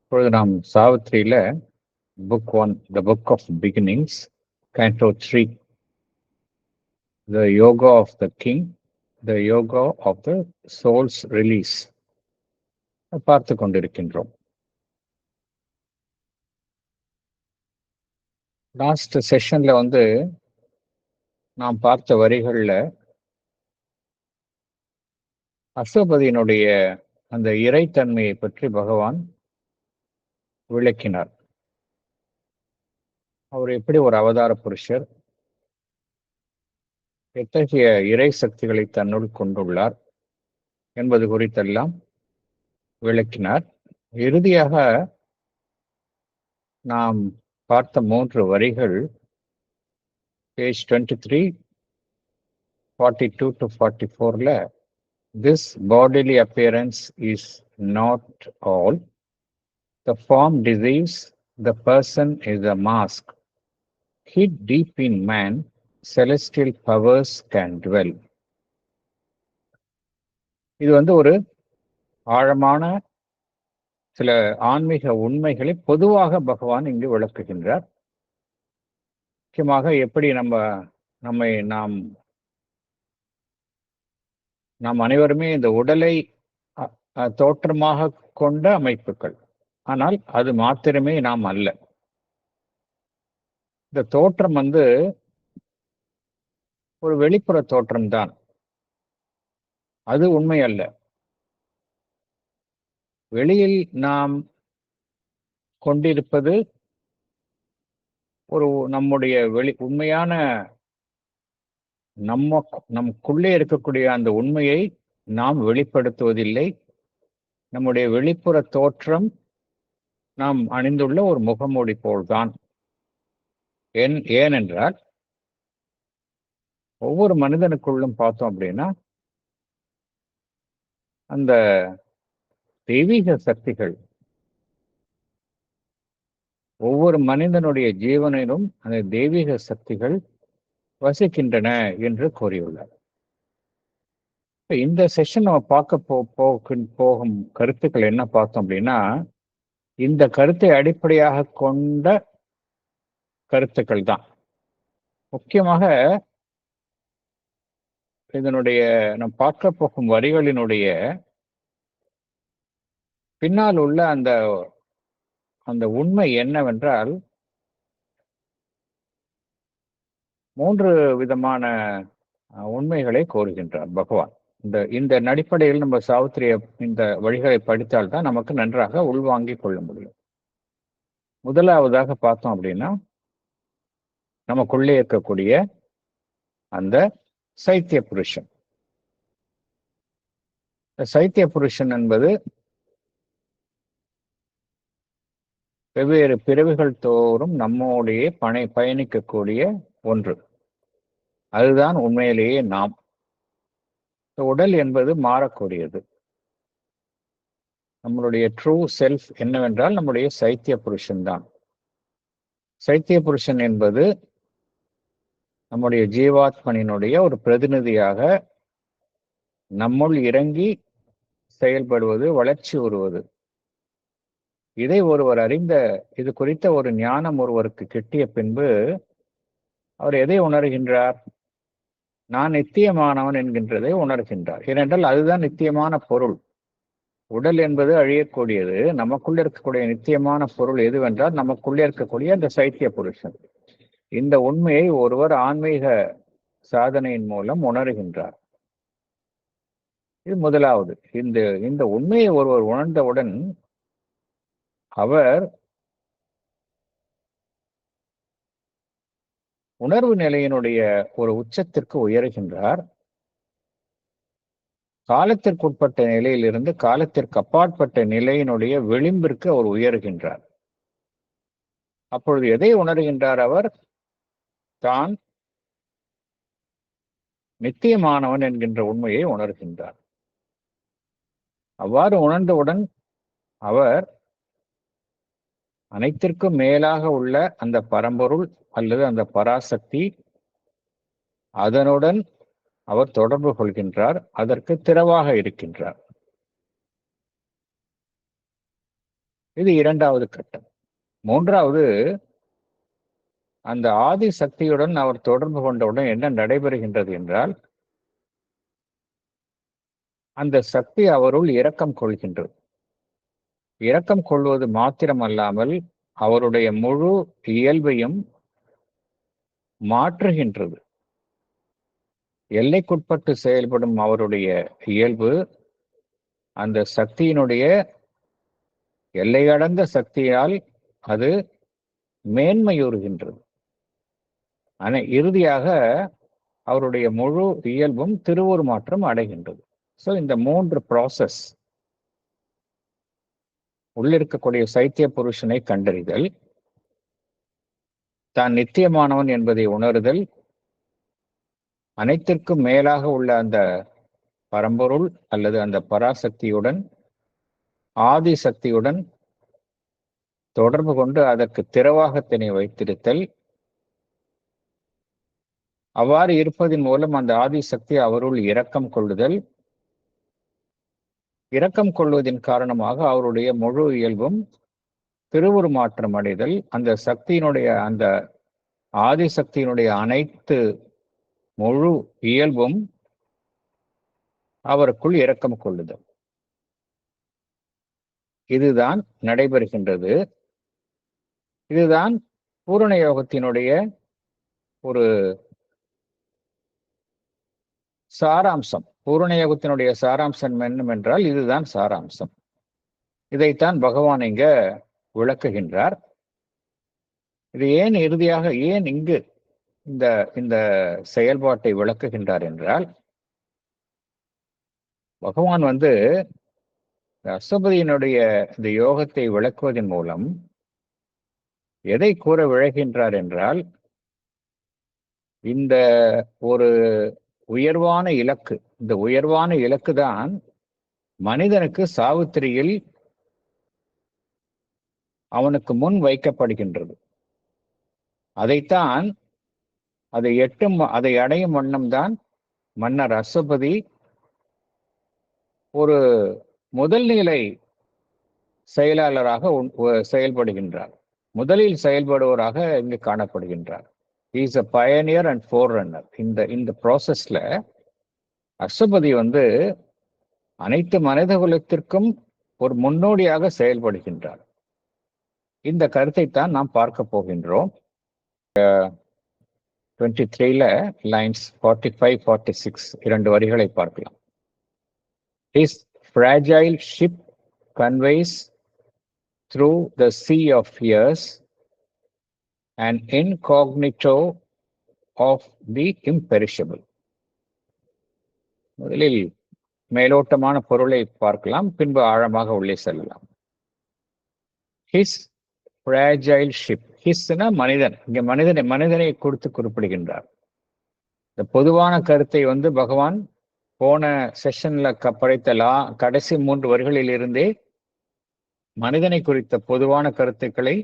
இப்பொழுது நாம் சாவித்திரியில book 1, the book of beginnings, canto 3, the yoga of the king, the yoga of the soul's release பார்த்து கொண்டிருக்கின்றோம். Last செஷன்ல நாம் பார்த்த வரிகள்ல அசுவபதியினுடைய அந்த இறைத்தன்மையை பற்றி பகவான் விளக்கினார். அவர் எப்படி ஒரு அவதார புருஷர், எத்தகைய இறை சக்திகளை தன்னுள் கொண்டுள்ளார் என்பது குறித்தெல்லாம் விளக்கினார். இறுதியாக நாம் பார்த்த 3 வரிகள் page 23, 42 to 44ல, this bodily appearance is not all. The form deceives, the person is a mask. Hid deep in man, celestial powers can dwell. இது ஒரு ஆழமான சில ஆன்மீக உண்மைகளை பொதுவாக பகவான் இங்கு விளக்குகின்றார். முக்கியமாக எப்படி நம்மை நாம் அனைவருமே இந்த உடலை தோற்றமாக கொண்ட அமைப்புகள். ஆனால் அது மாத்திரமே நாம் அல்ல. இந்த தோற்றம் ஒரு வெளிப்புற தோற்றம்தான், அது உண்மை அல்ல. வெளியில் நாம் கொண்டிருப்பது நம்முடைய உண்மையான நமக்குள்ளே இருக்கக்கூடிய அந்த உண்மையை நாம் வெளிப்படுத்துவதில்லை. நம்முடைய வெளிப்புற தோற்றம் நாம் அணிந்துள்ள ஒரு முகமூடி போல்தான். ஏனென்றால் ஒவ்வொரு மனிதனுக்குள்ளும் பார்த்தோம் அப்படின்னா அந்த தெய்வீக சக்திகள் ஒவ்வொரு மனிதனுடைய ஜீவனிலும் அந்த தெய்வீக சக்திகள் வசிக்கின்றன என்று கூறியுள்ளார். இந்த செஷன் நம்ம பார்க்க போகும் கருத்துக்கள் என்ன பார்த்தோம் அப்படின்னா, இந்த கருத்தை அடிப்படையாக கொண்ட கருத்துக்கள் தான். முக்கியமாக இதனுடைய நாம் பார்க்க போகும் வரிகளினுடைய பின்னால் உள்ள அந்த உண்மை என்னவென்றால், 3 விதமான உண்மைகளை கோருகின்றார் பகவான். இந்த அடிப்படையில் நம்ம சாவித்திரிய இந்த வழிகளை படித்தால்தான் நமக்கு நன்றாக உள்வாங்கிக் கொள்ள முடியும். முதலாவதாக பார்த்தோம் அப்படின்னா, நமக்குள்ளே இருக்கக்கூடிய அந்த சைத்திய புருஷன். சைத்திய புருஷன் என்பது வெவ்வேறு பிறவிகள் தோறும் நம்மோடைய பயணிக்கக்கூடிய ஒன்று. அதுதான் உண்மையிலேயே நாம். உடல் என்பது மாறக்கூடியது. நம்மளுடைய ட்ரூ செல்ஃப் என்னவென்றால் நம்முடைய சைத்திய புருஷன் தான். சைத்திய புருஷன் என்பது நம்முடைய ஜீவாத்மனினுடைய ஒரு பிரதிநிதியாக நம்முள் இறங்கி செயல்படுவது, வளர்ச்சி வருவது. இதை ஒருவர் இது குறித்த ஒரு ஞானம் ஒருவருக்கு கிட்டிய பின்பு அவர் எதை உணர்கின்றார்? நான் நித்தியமானவன் என்கின்றதை உணர்கின்றார். ஏனென்றால் அதுதான் நித்தியமான பொருள். உடல் என்பது அழியக்கூடியது. நமக்குள்ள இருக்கக்கூடிய நித்தியமான பொருள் எதுவென்றால் நமக்குள்ளே இருக்கக்கூடிய அந்த சைத்திய புருஷன். இந்த உண்மையை ஒருவர் ஆன்மீக சாதனையின் மூலம் உணர்கின்றார். இது முதலாவது. இந்த உண்மையை ஒருவர் உணர்ந்தவுடன் அவர் உணர்வு நிலையினுடைய ஒரு உச்சத்திற்கு உயர்கின்றார். காலத்திற்குட்பட்ட நிலையிலிருந்து காலத்திற்கு அப்பாற்பட்ட நிலையினுடைய விளிம்பிற்கு அவர் உயர்கின்றார். அப்பொழுது எதை உணர்கின்றார்? அவர் தான் நித்தியமானவன் என்கின்ற உண்மையை உணர்கின்றார். அவ்வாறு உணர்ந்தவுடன் அவர் அனைத்திற்கும் மேலாக உள்ள அந்த பரம்பொருள் அல்லது அந்த பராசக்தி, அதனுடன் அவர் தொடர்பு கொள்கின்றார். அதற்கு திறவாக இருக்கின்றார். இது இரண்டாவது கட்டம். மூன்றாவது, அந்த ஆதி சக்தியுடன் அவர் தொடர்பு கொண்டவுடன் என்ன நடைபெறுகின்றது என்றால், அந்த சக்தி அவருள் இரக்கம் கொள்கின்றது. இரக்கம் கொள்வது மாத்திரமல்லாமல் அவருடைய முழு இயல்பையும் மாற்றுகின்றது. எல்லைக்குட்பட்டு செயல்படும் அவருடைய இயல்பு அந்த சக்தியினுடைய எல்லையடந்த சக்தியால் அது மேன்மையுறுகின்றது. ஆனால் இறுதியாக அவருடைய முழு இயல்பும் திருவுருமாற்றம் அடைகின்றது. ஸோ இந்த 3 ப்ராசஸ், உள்ளிருக்கக்கூடிய சைத்திய புருஷனை கண்டறிதல், தான் நித்தியமானவன் என்பதை உணர்தல், அனைத்திற்கும் மேலாக உள்ள அந்த பரம்பொருள் அல்லது அந்த பராசக்தியுடன், ஆதி சக்தியுடன் தொடர்பு கொண்டு அதற்கு திறவாகத்தினை வைத்திருத்தல், அவ்வாறு இருப்பதன் மூலம் அந்த ஆதி சக்தி அவருள் இரக்கம் கொள்ளுதல், இரக்கம் கொள்வதின் காரணமாக அவருடைய முழு இயல்பும் திருவுருமாற்றம் அடைதல், அந்த சக்தியினுடைய அந்த ஆதிசக்தியினுடைய அனைத்து முழு இயல்பும் அவருக்குள் இரக்கம் கொள்ளுதல். இதுதான் நடைபெறுகின்றது. இதுதான் பூரண யோகத்தினுடைய ஒரு சாராம்சம். பூரண யோகத்தினுடைய சாராம்சம் என்னவென்றால் இதுதான் சாராம்சம். இதைத்தான் பகவான் இங்க விளக்குகின்றார். இது ஏன் இறுதியாக ஏன் இங்கு இந்த இந்த செயல்பாட்டை விளக்குகின்றார் என்றால், பகவான் அசுபதியினுடைய இந்த யோகத்தை விளக்குவதன் மூலம் எதை கூற விழைகின்றார் என்றால், இந்த ஒரு உயர்வான இலக்கு, இந்த உயர்வான இலக்கு தான் மனிதனுக்கு சாவித்திரியில் அவனுக்கு முன் வைக்கப்படுகின்றது. அதைத்தான் அதை அடையும் வண்ணம்தான் மன்னர் அசுபதி ஒரு முதல் நிலை செயலாளராக செயல்படுகின்றார். முதலில் செயல்படுவராக இங்கு காணப்படுகின்றார். He is a pioneer and forerunner. இந்த ப்ராசஸ்ல அசுபதி அனைத்து மனித குலத்திற்கும் ஒரு முன்னோடியாக செயல்படுகின்றார். இந்த கருத்தை தான் நாம் பார்க்க போகின்றோம். 23ல லைன்ஸ் 45-46 2 வரிகளை பார்க்கலாம். His fragile ship conveys through the sea of years an incognito of the imperishable. முதலில் மேலோட்டமான பொருளை பார்க்கலாம், பின்பு ஆழமாக உள்ளே செல்லலாம். His fragile ship. ஹிஸ்னா மனிதன். இங்க மனிதனை கொடுத்து குறிப்பிடுகின்றார். இந்த பொதுவான கருத்தை பகவான் போன செஷன்ல படைத்த கடைசி 3 வரிகளில் இருந்தே மனிதனை குறித்த பொதுவான கருத்துக்களை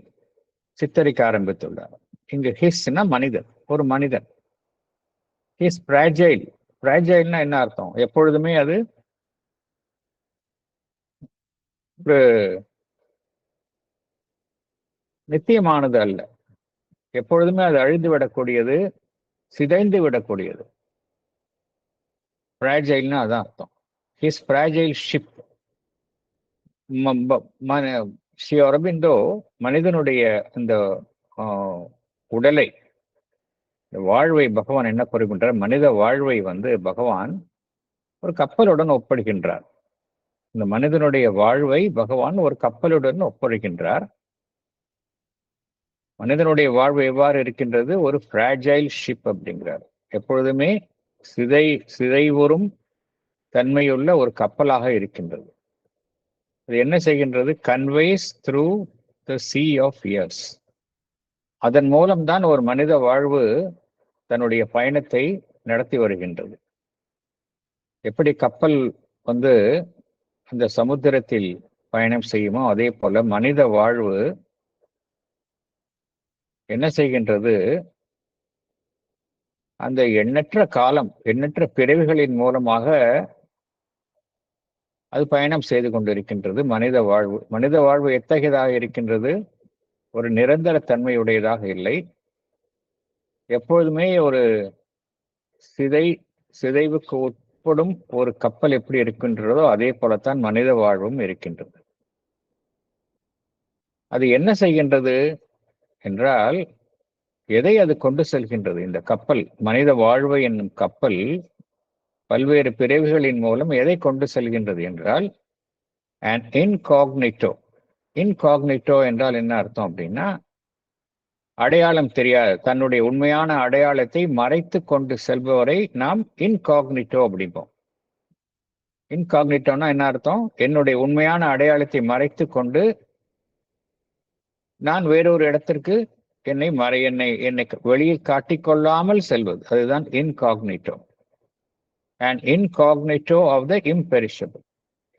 சித்தரிக்க ஆரம்பித்துள்ளார். இங்கு ஹிஸ்னா மனிதன், ஒரு மனிதன். His fragile. ஃப்ராஜைல்னா என்ன அர்த்தம்? எப்பொழுதுமே அது ஒரு நித்தியமானது அல்ல. எப்பொழுதுமே அது அழிந்து விடக்கூடியது, சிதைந்து விடக்கூடியது. ஃப்ராஜைல்னா அதான் அர்த்தம். His fragile ship. Sri Aurobindo மனிதனுடைய இந்த உடலை, வாழ்வை பகவான் என்ன கூறுகின்றார்? மனித வாழ்வை பகவான் ஒரு கப்பலுடன் ஒப்படைக்கின்றார். இந்த மனிதனுடைய வாழ்வை பகவான் ஒரு கப்பலுடன் ஒப்படைக்கின்றார். மனிதனுடைய வாழ்வு எவ்வாறு இருக்கின்றது? ஒரு ஃப்ராஜைல் ஷிப் அப்படிங்கிறார். எப்பொழுதுமே சிதைவுறும் தன்மையுள்ள ஒரு கப்பலாக இருக்கின்றது. அது என்ன செய்கின்றது? Conveys through the sea of years. அதன் மூலம்தான் ஒரு மனித வாழ்வு தன்னுடைய பயணத்தை நடத்தி வருகின்றது. எப்படி கப்பல் அந்த சமுத்திரத்தில் பயணம் செய்யுமோ அதே போல மனித வாழ்வு என்ன செய்கின்றது? அந்த எண்ணற்ற காலம், எண்ணற்ற பிறவிகளின் மூலமாக அது பயணம் செய்து கொண்டிருக்கின்றது. மனித வாழ்வு எத்தகையதாக இருக்கின்றது? ஒரு நிரந்தர தன்மையுடையதாக இல்லை. எப்பொழுதுமே ஒரு சிதை சிதைவுக்கு உட்படும் ஒரு கப்பல் எப்படி இருக்கின்றதோ அதே போலத்தான் மனித வாழ்வும் இருக்கின்றது. அது என்ன செய்கின்றது என்றால், எதை அது கொண்டு செல்கின்றது? இந்த கப்பல், மனித வாழ்வு என்னும் கப்பல் பல்வேறு பிறவிகளின் மூலம் எதை கொண்டு செல்கின்றது என்றால், an incognito. இன்காக்னிட்டோ என்றால் என்ன அர்த்தம் அப்படின்னா, அடையாளம் தெரியாது, தன்னுடைய உண்மையான அடையாளத்தை மறைத்து கொண்டு செல்பவரை நாம் இன்காக்னிட்டோ அப்படிம்போம். இன்காக்னிட்டோனா என்ன அர்த்தம்? என்னுடைய உண்மையான அடையாளத்தை மறைத்து கொண்டு நான் வேறொரு இடத்திற்கு என்னை வெளியில் காட்டிக்கொள்ளாமல் செல்வது, அதுதான் incognito. And incognito of the imperishable.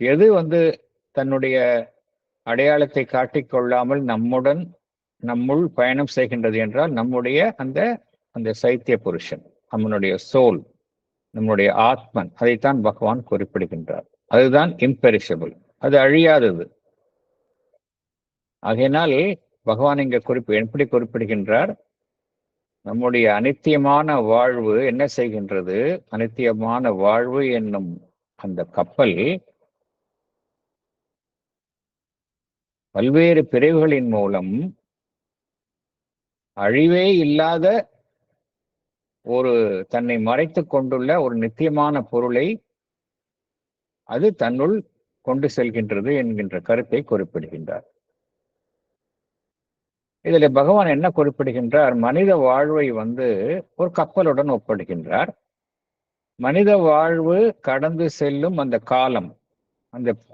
எது தன்னுடைய அடையாளத்தை காட்டிக்கொள்ளாமல் நம்முள் பயணம் செய்கின்றது என்றால், நம்முடைய அந்த அந்த சைத்திய புருஷன், நம்மளுடைய சோல், நம்முடைய ஆத்மன், அதைத்தான் பகவான் குறிப்பிடுகின்றார். அதுதான் இம்பெரிஷபிள், அது அழியாதது. ஆகையினால் பகவான் இங்க எப்படி குறிப்பிடுகின்றார்? நம்முடைய அனித்தியமான வாழ்வு என்ன செய்கின்றது? அனித்தியமான வாழ்வு என்னும் அந்த கப்பல் பல்வேறு பிரிவுகளின் மூலம் அழிவே இல்லாத ஒரு தன்னை மறைத்துக் கொண்டுள்ள ஒரு நித்தியமான பொருளை அது தன்னுள் கொண்டு செல்கின்றது என்கின்ற கருத்தை குறிப்பிடுகின்றார். இதில் பகவான் என்ன குறிப்பிடுகின்றார்? மனித வாழ்வை ஒரு கப்பலுடன் ஒப்பிடுகின்றார். மனித வாழ்வு கடந்து செல்லும் அந்த காலம்,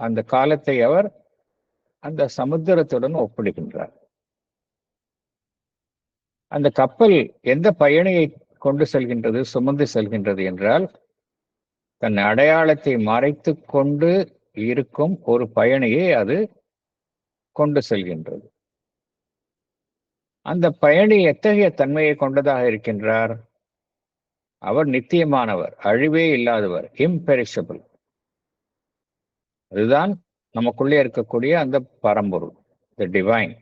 அந்த காலத்தை அவர் அந்த சமுத்திரத்துடன் ஒப்பிடுகின்றார். அந்த கப்பல் எந்த பயணியை கொண்டு செல்கின்றது, சுமந்து செல்கின்றது என்றால், தன் அடையாளத்தை மறைத்து கொண்டு இருக்கும் ஒரு பயணியை அது கொண்டு செல்கின்றது. அந்த பயணி எத்தகைய தன்மையை கொண்டதாக இருக்கின்றார்? அவர் நித்தியமானவர், அழிவே இல்லாதவர், இம்பெரிஷபிள். அதுதான் நமக்குள்ளே இருக்கக்கூடிய அந்த பரம்பொருள், தி டிவைன்.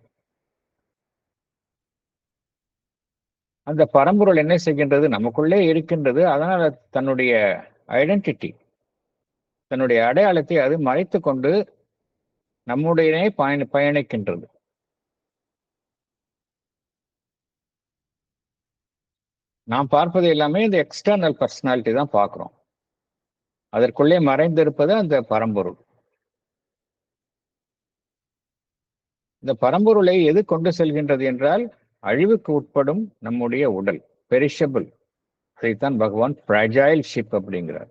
அந்த பரம்பொருள் என்ன செய்கின்றது? நமக்குள்ளே இருக்கின்றது. அதனால தன்னுடைய ஐடென்டிட்டி, தன்னுடைய அடையாளத்தை அது மறைத்து கொண்டு நம்முடைய பயணிக்கின்றது. நாம் பார்ப்பது எல்லாமே இந்த எக்ஸ்டர்னல் பர்சனாலிட்டி தான் பார்க்கிறோம். அதற்குள்ளே மறைந்திருப்பது அந்த பரம்பொருள். இந்த பரம்பொருளை எது கொண்டு செல்கின்றது என்றால், அழிவுக்கு உட்படும் நம்முடைய உடல், பெரிஷபிள். அதைத்தான் பகவான் ஃப்ராஜைல் ஷிப் அப்படிங்கிறார்.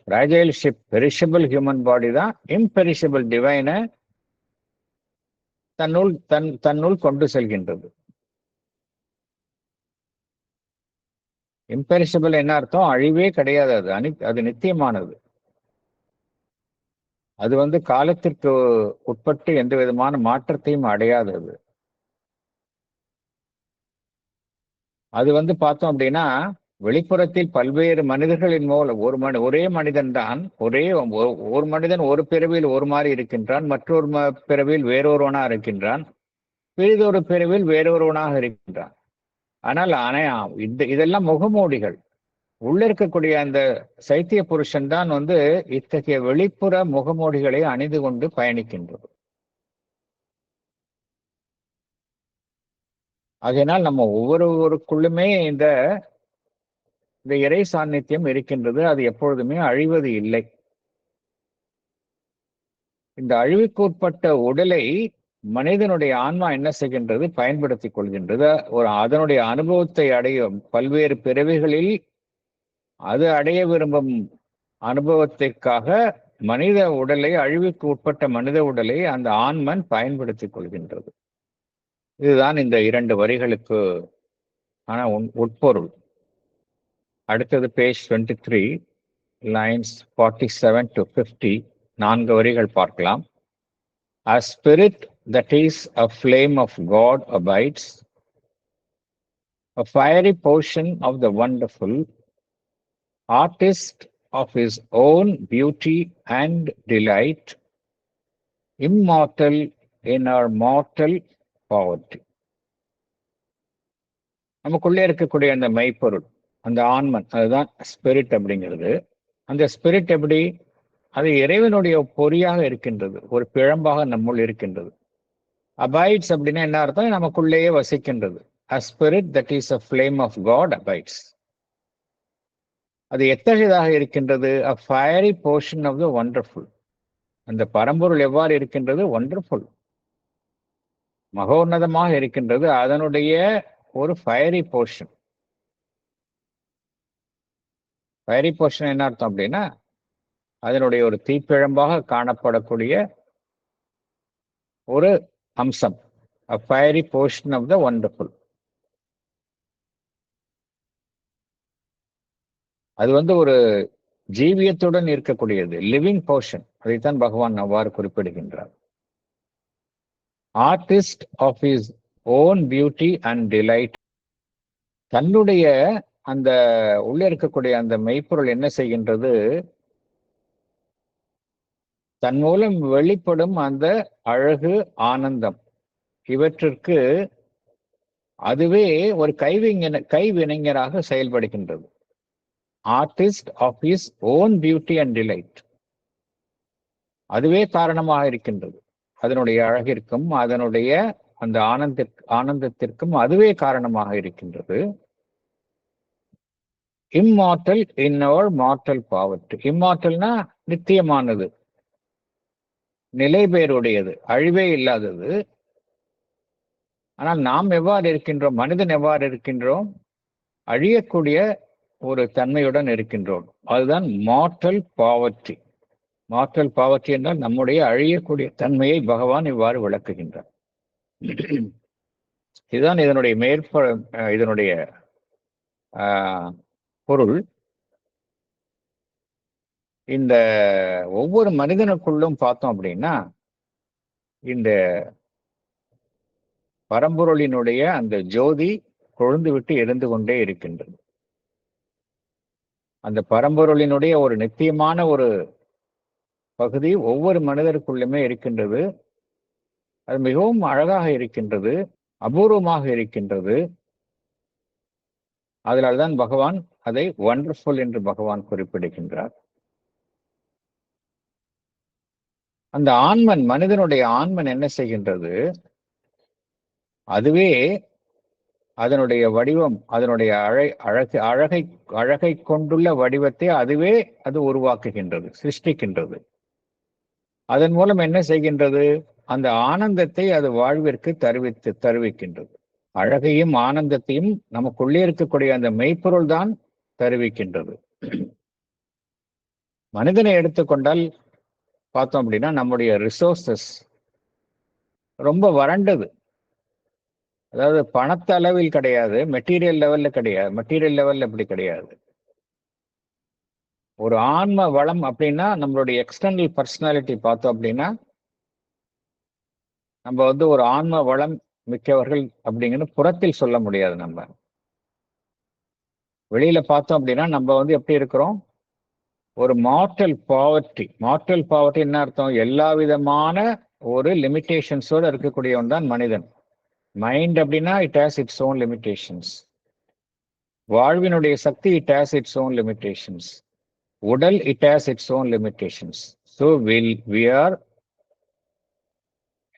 Fragile ship, perishable human body தான் இம்பெரிஷபிள் டிவைனை தன்னுள் கொண்டு செல்கின்றது. இம்பெரிஷபிள் என்ன அர்த்தம்? அழிவே கிடையாது, அது நித்தியமானது. அது காலத்திற்கு உட்பட்டு எந்த விதமான மாற்றத்தையும் அடையாதது. அது பார்த்தோம் அப்படின்னா, வெளிப்புறத்தில் பல்வேறு மனிதர்களின் மூலம் ஒரே மனிதன் தான், ஒரு மனிதன் ஒரு பிறவியில் ஒரு மாதிரி இருக்கின்றான், மற்றொரு பிறவியில் வேறொருவனாக இருக்கின்றான், பிறிதொரு பிறவியில் வேறொருவனாக இருக்கின்றான். ஆனால் இதெல்லாம் முகமூடிகள். உள்ள இருக்கக்கூடிய அந்த சைத்திய புருஷன் தான் இத்தகைய வெளிப்புற முகமூடிகளை அணிந்து கொண்டு பயணிக்கின்றது. ஆகையினால் நம்ம ஒவ்வொருவருக்குள்ளுமே இந்த இறை சாநித்தியம் இருக்கின்றது. அது எப்பொழுதுமே அழிவது இல்லை. இந்த அழிவுக்கு உட்பட்ட உடலை மனிதனுடைய ஆன்மா என்ன செய்கின்றது? பயன்படுத்திக் கொள்கின்றது. அதனுடைய அனுபவத்தை அடையும் பல்வேறு பிறவிகளில் அது அடைய விரும்பும் அனுபவத்திற்காக மனித உடலை, அழிவுக்கு உட்பட்ட மனித உடலை அந்த ஆன்மன் பயன்படுத்திக் கொள்கின்றது. இதுதான் இந்த 2 வரிகளுக்கு ஆன உட்பொருள். அடுத்தது பேஜ் 23, lines 47 to 50, 4 வரிகள் பார்க்கலாம். A spirit that is a flame of God abides, a fiery portion of the wonderful artist of his own beauty and delight, immortal in our mortal poverty. நமக்குள்ளே இருக்கக்கூடிய அந்த மெய்ப்பொருள், அந்த ஆன்மன், அதுதான் ஸ்பிரிட் அப்படிங்கிறது. அந்த ஸ்பிரிட் எப்படி? அது இறைவனுடைய பொறியாக இருக்கின்றது, ஒரு பிழம்பாக நம்முள் இருக்கின்றது. அபைட்ஸ் அப்படின்னா என்ன அர்த்தம்? நமக்குள்ளேயே வசிக்கின்றது. A spirit that is a flame of God abides. அது எத்தகையதாக இருக்கின்றது? A fiery portion of the wonderful. அந்த பரம்பொருள் எவ்வாறு இருக்கின்றது? ஒண்டர்ஃபுல், மகோன்னதமாக இருக்கின்றது. அதனுடைய ஒரு ஃபயரி போர்ஷன். ஃபயரி போர்ஷன் என்ன அர்த்தம் அப்படின்னா, அதனுடைய ஒரு தீப்பிழம்பாக காணப்படக்கூடிய ஒரு அம்சம். A fiery portion of the wonderful. அது ஒரு ஜீவியத்துடன் இருக்கக்கூடியது, லிவிங் போர்ஷன். அதைத்தான் பகவான் அவ்வாறு குறிப்பிடுகின்றார். Artist of his own beauty and delight. தன்னுடைய அந்த உள்ள இருக்கக்கூடிய அந்த மெய்ப்பொருள் என்ன செய்கின்றது? தன் மூலம் வெளிப்படும் அந்த அழகு, ஆனந்தம், இவற்றிற்கு அதுவே ஒரு கைவினைஞராக செயல்படுகின்றது. Artist of his own beauty and delight. அதுவே காரணமாக இருக்கின்றது. அதனுடைய அழகிற்கும் அதனுடைய அந்த ஆனந்தத்திற்கும் அதுவே காரணமாக இருக்கின்றது. இம்மார்டல் இன் அவர் மார்டல் பாவர்ட்டி. இம்மார்டல்னா நித்தியமானது, நிலை பெயருடையது, அழிவே இல்லாதது. ஆனால் நாம் எவ்வாறு இருக்கின்றோம்? மனிதன் எவ்வாறு இருக்கின்றோம்? அழியக்கூடிய ஒரு தன்மையுடன் இருக்கின்றோம். அதுதான் மார்டல் பாவர்ட்டி. மார்டல் பாவர்ட்டி என்றால் நம்முடைய அழியக்கூடிய தன்மையை பகவான் இவ்வாறு விளக்குகின்றார். இதுதான் இதனுடைய இதனுடைய பொருள். இந்த ஒவ்வொரு மனிதனுக்குள்ளும் பார்த்தோம் அப்படின்னா, இந்த பரம்பொருளினுடைய அந்த ஜோதி கொழுந்து விட்டு எரிந்து கொண்டே இருக்கின்றது. அந்த பரம்பொருளினுடைய ஒரு நித்தியமான ஒரு பகுதி ஒவ்வொரு மனிதருக்குள்ளுமே இருக்கின்றது. அது மிகவும் அழகாக இருக்கின்றது, அபூர்வமாக இருக்கின்றது. அதனால்தான் பகவான் அதை வண்டர்ஃபுல் என்று பகவான் குறிப்பிடுகின்றார். அந்த ஆன்மன், மனிதனுடைய ஆன்மன் என்ன செய்கின்றது? அதுவே அதனுடைய வடிவம், அதனுடைய அழகை கொண்டுள்ள வடிவத்தை அதுவே அது உருவாக்குகின்றது, சிருஷ்டிக்கின்றது. அதன் மூலம் என்ன செய்கின்றது? அந்த ஆனந்தத்தை அது வாழ்விற்கு தருவிக்கின்றது. அழகையும் ஆனந்தத்தையும் நமக்குள்ளே இருக்கக்கூடிய அந்த மெய்ப்பொருள் தான் தருவிக்கின்றது. மனிதனை எடுத்துக்கொண்டால் பார்த்தோம் அப்படின்னா, நம்முடைய ரிசோர்சஸ் ரொம்ப வறண்டது. அதாவது பணத்த அளவில் கிடையாது, மெட்டீரியல் லெவல்ல கிடையாது. மெட்டீரியல் லெவல்ல எப்படி கிடையாது. ஒரு ஆன்ம வளம் அப்படின்னா, நம்மளுடைய எக்ஸ்டர்னல் பர்சனாலிட்டி பார்த்தோம் அப்படின்னா, நம்ம ஒரு ஆன்ம வளம் மிக்கவர்கள் அப்படிங்கன்னு புறத்தில் சொல்ல முடியாது. நம்ம வெளியில பார்த்தோம் அப்படின்னா, நம்ம எப்படி இருக்கிறோம்? ஒரு மார்டல் பாவர்ட்டி. மார்டல் பாவர்ட்டி என்ன அர்த்தம்? எல்லா விதமான ஒரு லிமிட்டேஷன்ஸோட இருக்கக்கூடியவன் தான் மனிதன். மைண்ட் அப்படின்னா it has its own limitations. வாழ்வினுடைய சக்தி it has its own limitations. உடல் it has its own limitations. So we are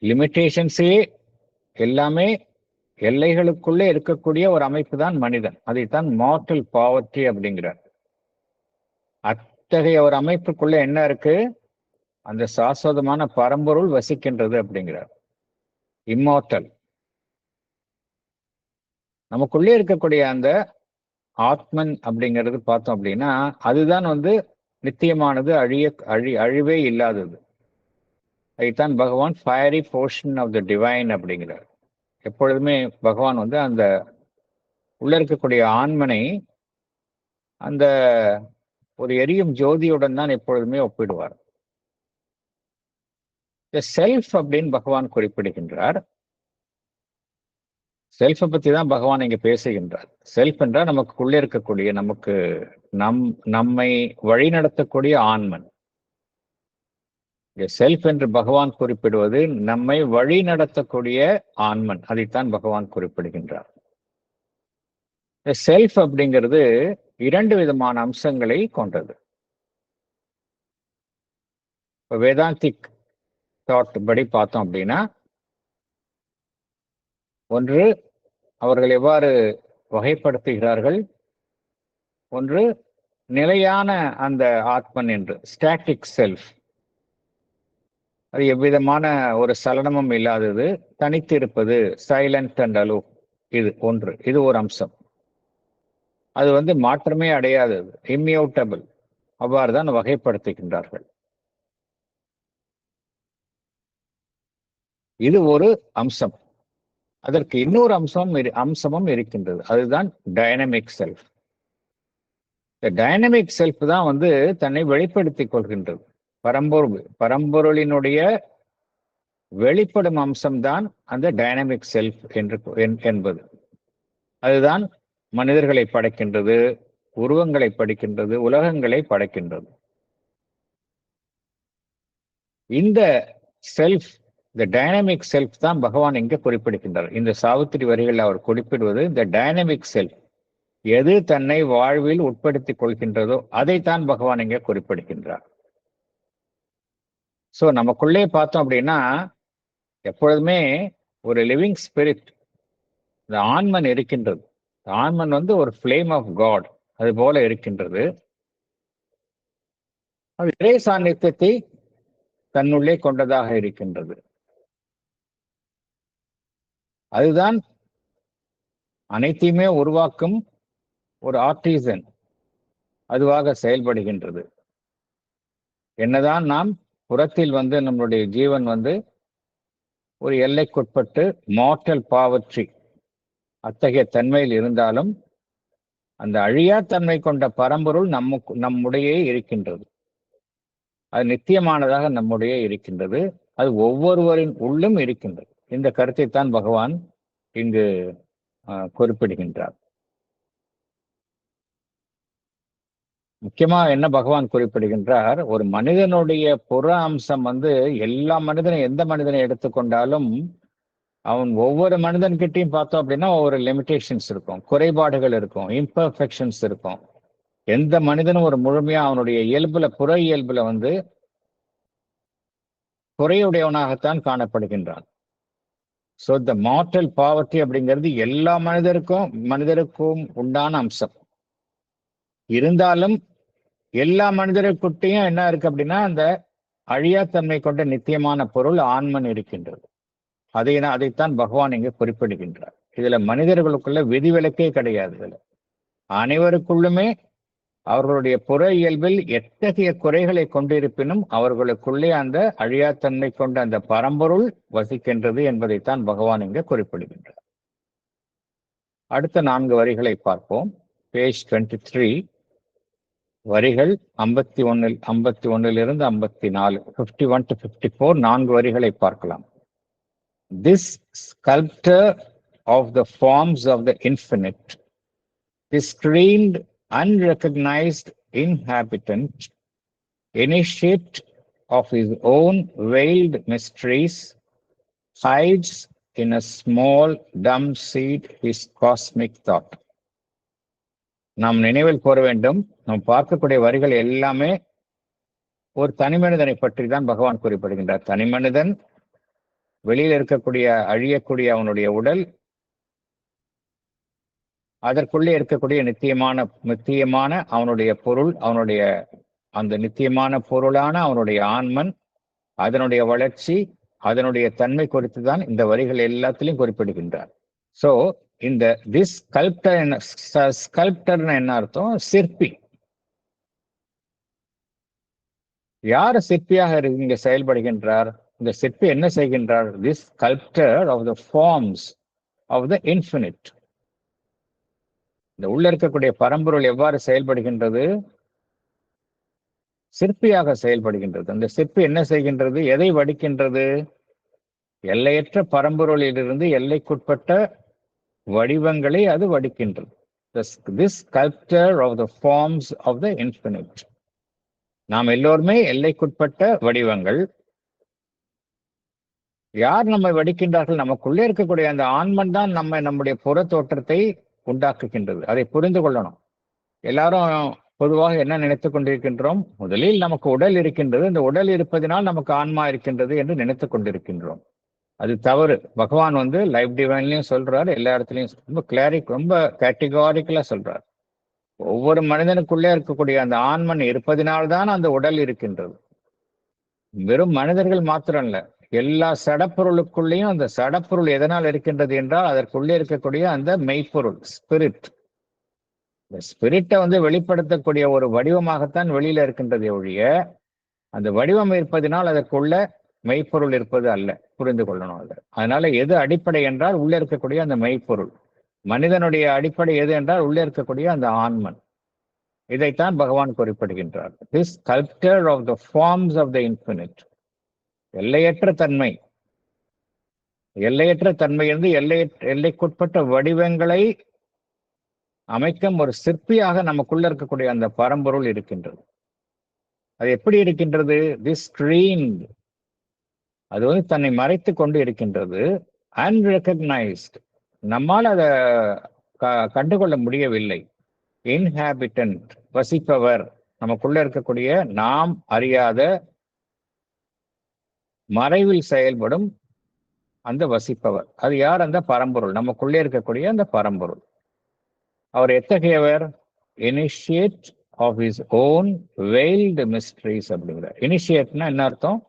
லிமிட்டேஷன்ஸே எல்லாமே எல்லைகளுக்குள்ளே இருக்கக்கூடிய ஒரு அமைப்பு தான் மனிதன். அதைத்தான் மார்டல் பாவர்ட்டி அப்படிங்கிறார். அத்தகைய ஒரு அமைப்புக்குள்ள என்ன இருக்கு? அந்த சாஸ்வதமான பரம்பொருள் வசிக்கின்றது அப்படிங்கிறார். இம்மார்டல். நமக்குள்ளே இருக்கக்கூடிய அந்த ஆத்மன் அப்படிங்கிறது பார்த்தோம் அப்படின்னா, அதுதான் நித்தியமானது, அழிவே இல்லாதது. அதைத்தான் பகவான் fiery portion of the divine அப்படிங்கிறார். எப்பொழுதுமே பகவான் அந்த உள்ள இருக்கக்கூடிய ஆன்மனை அந்த ஒரு எரியும் ஜோதியுடன் தான் எப்பொழுதுமே ஒப்பிடுவார். செல்ஃப் அப்படின்னு பகவான் குறிப்பிடுகின்றார். செல்ஃபை பத்தி தான் பகவான் இங்க பேசுகின்றார். செல்ஃப் என்றால் நமக்குள்ளே இருக்கக்கூடிய, நமக்கு நம்மை வழிநடத்தக்கூடிய ஆன்மன். செல்ஃப் என்று பகவான் குறிப்பிடுவது நம்மை வழி நடத்தக்கூடிய ஆன்மன். அதைத்தான் பகவான் குறிப்பிடுகின்றார். செல்ஃப் அப்படிங்கிறது 2 விதமான அம்சங்களை கொண்டது. வேதாந்திக் தாட் படி பார்த்தோம் அப்படின்னா, ஒன்று அவர்கள் எவ்வாறு வகைப்படுத்துகிறார்கள், ஒன்று நிலையான அந்த ஆத்மன் என்று ஸ்டாட்டிக் செல்ஃப். அது எவ்விதமான ஒரு சலனமும் இல்லாதது, தனித்து இருப்பது, சைலண்ட் அண்ட் அலோ. இது ஒன்று, இது ஒரு அம்சம். அது மாற்றமே அடையாதது, இம்மியூட்டபிள். அவ்வாறு தான் வகைப்படுத்துகின்றார்கள். இது ஒரு அம்சம். அதற்கு இன்னொரு அம்சமும் இருக்கின்றது. அதுதான் டைனமிக் செல்ஃப். டைனமிக் செல்ஃப் தான் தன்னை வெளிப்படுத்திக் கொள்கின்றது. பரம்பொருளினுடைய வெளிப்படும் அம்சம்தான் அந்த டைனமிக் செல்ஃப் என்பது. அதுதான் மனிதர்களை படைக்கின்றது, உருவங்களை படைக்கின்றது, உலகங்களை படைக்கின்றது. இந்த செல்ஃப், இந்த டைனமிக் செல்ஃப் தான் பகவான் இங்க குறிப்பிடுகின்றார். இந்த சாவித்திரி வரிகளில் அவர் குறிப்பிடுவது இந்த டைனமிக் செல்ஃப். எது தன்னை வாழ்வில் உட்படுத்திக் கொள்கின்றதோ அதைத்தான் பகவான் இங்க குறிப்பிடுகின்றார். சோ நமக்குள்ளே பார்த்தோம் அப்படின்னா, எப்பொழுதுமே ஒரு லிவிங் ஸ்பிரிட், இந்த ஆன்மன் இருக்கின்றது. ஆன்மன் ஒரு ஃப்ளேம் ஆஃப் காட், அது போல இருக்கின்றது. அது இறை சாநித்தியத்தை தன்னுள்ளே கொண்டதாக இருக்கின்றது. அதுதான் அனைத்தையுமே உருவாக்கும் ஒரு ஆர்டிசன், அதுவாக செயல்படுகின்றது. என்னதான் நாம் புறத்தில் நம்மளுடைய ஜீவன் ஒரு எல்லைக்குட்பட்டு மார்டல் பாவர்ட்டி அத்தகைய தன்மையில் இருந்தாலும், அந்த அழியா தன்மை கொண்ட பரம்பொருள் நம்முடைய இருக்கின்றது. அது நித்தியமானதாக நம்முடைய இருக்கின்றது. அது ஒவ்வொருவரின் உள்ளும் இருக்கின்றது. இந்த கருத்தை தான் பகவான் இங்கு குறிப்பிடுகின்றார். முக்கியமா என்ன பகவான் குறிப்பிடுகின்றார், ஒரு மனிதனுடைய புற அம்சம் எல்லா மனிதனும், எந்த மனிதனை எடுத்துக்கொண்டாலும் அவன் ஒவ்வொரு மனிதன்கிட்டையும் பார்த்தோம் அப்படின்னா ஒவ்வொரு லிமிடேஷன்ஸ் இருக்கும், குறைபாடுகள் இருக்கும், இம்பர்ஃபெக்ஷன்ஸ் இருக்கும். எந்த மனிதனும் ஒரு முழுமையா அவனுடைய இயல்புல, புற இயல்புல குறையுடையவனாகத்தான் காணப்படுகின்றான். ஸோ த மார்டல் பாவர்ட்டி அப்படிங்கிறது எல்லா மனிதருக்கும் உண்டான அம்சம். இருந்தாலும் எல்லா மனிதருக்கிட்டையும் என்ன இருக்கு அப்படின்னா, அந்த அழியாத்தன்மை கொண்ட நித்தியமான பொருள் ஆன்மன் இருக்கின்றது. அதைத்தான் பகவான் இங்கு குறிப்பிடுகின்றார். இதுல மனிதர்களுக்குள்ள விதிவிலக்கே கிடையாது. இதுல அனைவருக்குள்ளுமே அவர்களுடைய புற இயல்பில் எத்தகைய குறைகளை கொண்டிருப்பினும் அவர்களுக்குள்ளே அந்த அழியாத்தன்மை கொண்ட அந்த பரம்பொருள் வசிக்கின்றது என்பதைத்தான் பகவான் இங்கு குறிப்பிடுகின்றார். அடுத்த 4 வரிகளை பார்ப்போம். பேஜ் 23, வரிகள் 51 54, 51 to 54, 4 வரிகளை பார்க்கலாம். This sculptor of the forms of the infinite, this screened, unrecognized inhabitant, initiate of his own veiled mysteries, hides in a small dumb seed his cosmic thought. நாம் நினைவில் கூற வேண்டும், நாம் பார்க்கக்கூடிய வரிகள் எல்லாமே ஒரு தனி மனிதனை பற்றி தான் பகவான் குறிப்பிடுகின்றார். தனி மனிதன், வெளியில் இருக்கக்கூடிய அழியக்கூடிய அவனுடைய உடல், அதற்குள்ளே இருக்கக்கூடிய நித்தியமான அவனுடைய பொருள், அவனுடைய அந்த நித்தியமான பொருளான அவனுடைய ஆன்மன், அதனுடைய வளர்ச்சி, அதனுடைய தன்மை குறித்து தான் இந்த வரிகள் எல்லாத்திலையும் குறிப்பிடுகின்றார். சோ இந்த திஸ் ஸ்கல்ப்டர் என்ன அர்த்தம்? சிற்பி. யார் சிற்பியாக இங்க செயல்படுகின்றார்? இந்த சிற்பி என்ன செய்கின்றார்? This sculptor of the forms of the infinite. இந்த உள்ள இருக்கக்கூடிய பரம்பொருள் எவ்வாறு செயல்படுகின்றது? சிற்பியாக செயல்படுகின்றது. அந்த சிற்பி என்ன செய்கின்றது? எதை வடிக்கின்றது? எல்லையற்ற பரம்பொருளிலிருந்து எல்லைக்குட்பட்ட வடிவங்களை அது வடிக்கின்றது. This sculptor of the forms of the infinite. நாம் எல்லோருமே எல்லைக்குட்பட்ட வடிவங்கள். யார் நம்மை வடிக்கின்றார்கள்? நமக்குள்ளே இருக்கக்கூடிய அந்த ஆன்மன் தான் நம்முடைய புற தோற்றத்தை உண்டாக்குகின்றது. அதை புரிந்து கொள்ளணும். எல்லாரும் பொதுவாக என்ன நினைத்துக் கொண்டிருக்கின்றோம்? முதலில் நமக்கு உடல் இருக்கின்றது, இந்த உடல் இருப்பதினால் நமக்கு ஆன்மா இருக்கின்றது என்று நினைத்துக் கொண்டிருக்கின்றோம். அது தவறு. பகவான் லைஃப் டிவைன்லயும் சொல்றாரு, எல்லா இடத்துலயும் ரொம்ப கேட்டகாரிக்கலா சொல்றாரு. ஒவ்வொரு மனிதனுக்குள்ளே இருக்கக்கூடிய அந்த ஆன்மன் இருப்பதினால்தான் அந்த உடல் இருக்கின்றது. வெறும் மனிதர்கள் மாத்திரம் இல்ல, எல்லா சடப்பொருளுக்குள்ளேயும் அந்த சடப்பொருள் எதனால் இருக்கின்றது என்றால் அதற்குள்ளே இருக்கக்கூடிய அந்த மெய்ப்பொருள் ஸ்பிரிட். இந்த ஸ்பிரிட்டை வெளிப்படுத்தக்கூடிய ஒரு வடிவமாகத்தான் வெளியில இருக்கின்றதை ஒழிய அந்த வடிவம் இருப்பதினால் அதற்குள்ள மெய்ப்பொருள் இருப்பது அல்ல. புரிந்து கொள்ளணும் அது. அதனால எது அடிப்படை என்றால் உள்ளே இருக்கக்கூடிய அந்த மெய்ப்பொருள். மனிதனுடைய அடிப்படை எது என்றால் உள்ளே இருக்கக்கூடிய அந்த ஆன்மன். இதைத்தான் பகவான் குறிப்பிடுகின்றார். This sculptor of the forms of the infinite. எல்லையற்ற தன்மை, எல்லையற்ற தன்மை எல்லைக்குட்பட்ட வடிவங்களை அமைக்கும் ஒரு சிற்பியாக நமக்குள்ள இருக்கக்கூடிய அந்த பரம்பொருள் இருக்கின்றது. அது எப்படி இருக்கின்றது? This screened. அது தன்னை மறைத்து கொண்டு இருக்கின்றது. Unrecognized. நம்மால் அதை கண்டுகொள்ள முடியவில்லை. Inhabitant. வசிப்பவர். நமக்குள்ள இருக்கக்கூடிய நாம் அறியாத மறைவில் செயல்படும் அந்த வசிப்பவர். அது யார்? அந்த பரம்பொருள். நமக்குள்ளே இருக்கக்கூடிய அந்த பரம்பொருள். அவர் எத்தகையவர்? Initiate of his own veiled mysteries அப்படிங்கிறார். இனிஷியேட்னா என்ன அர்த்தம்?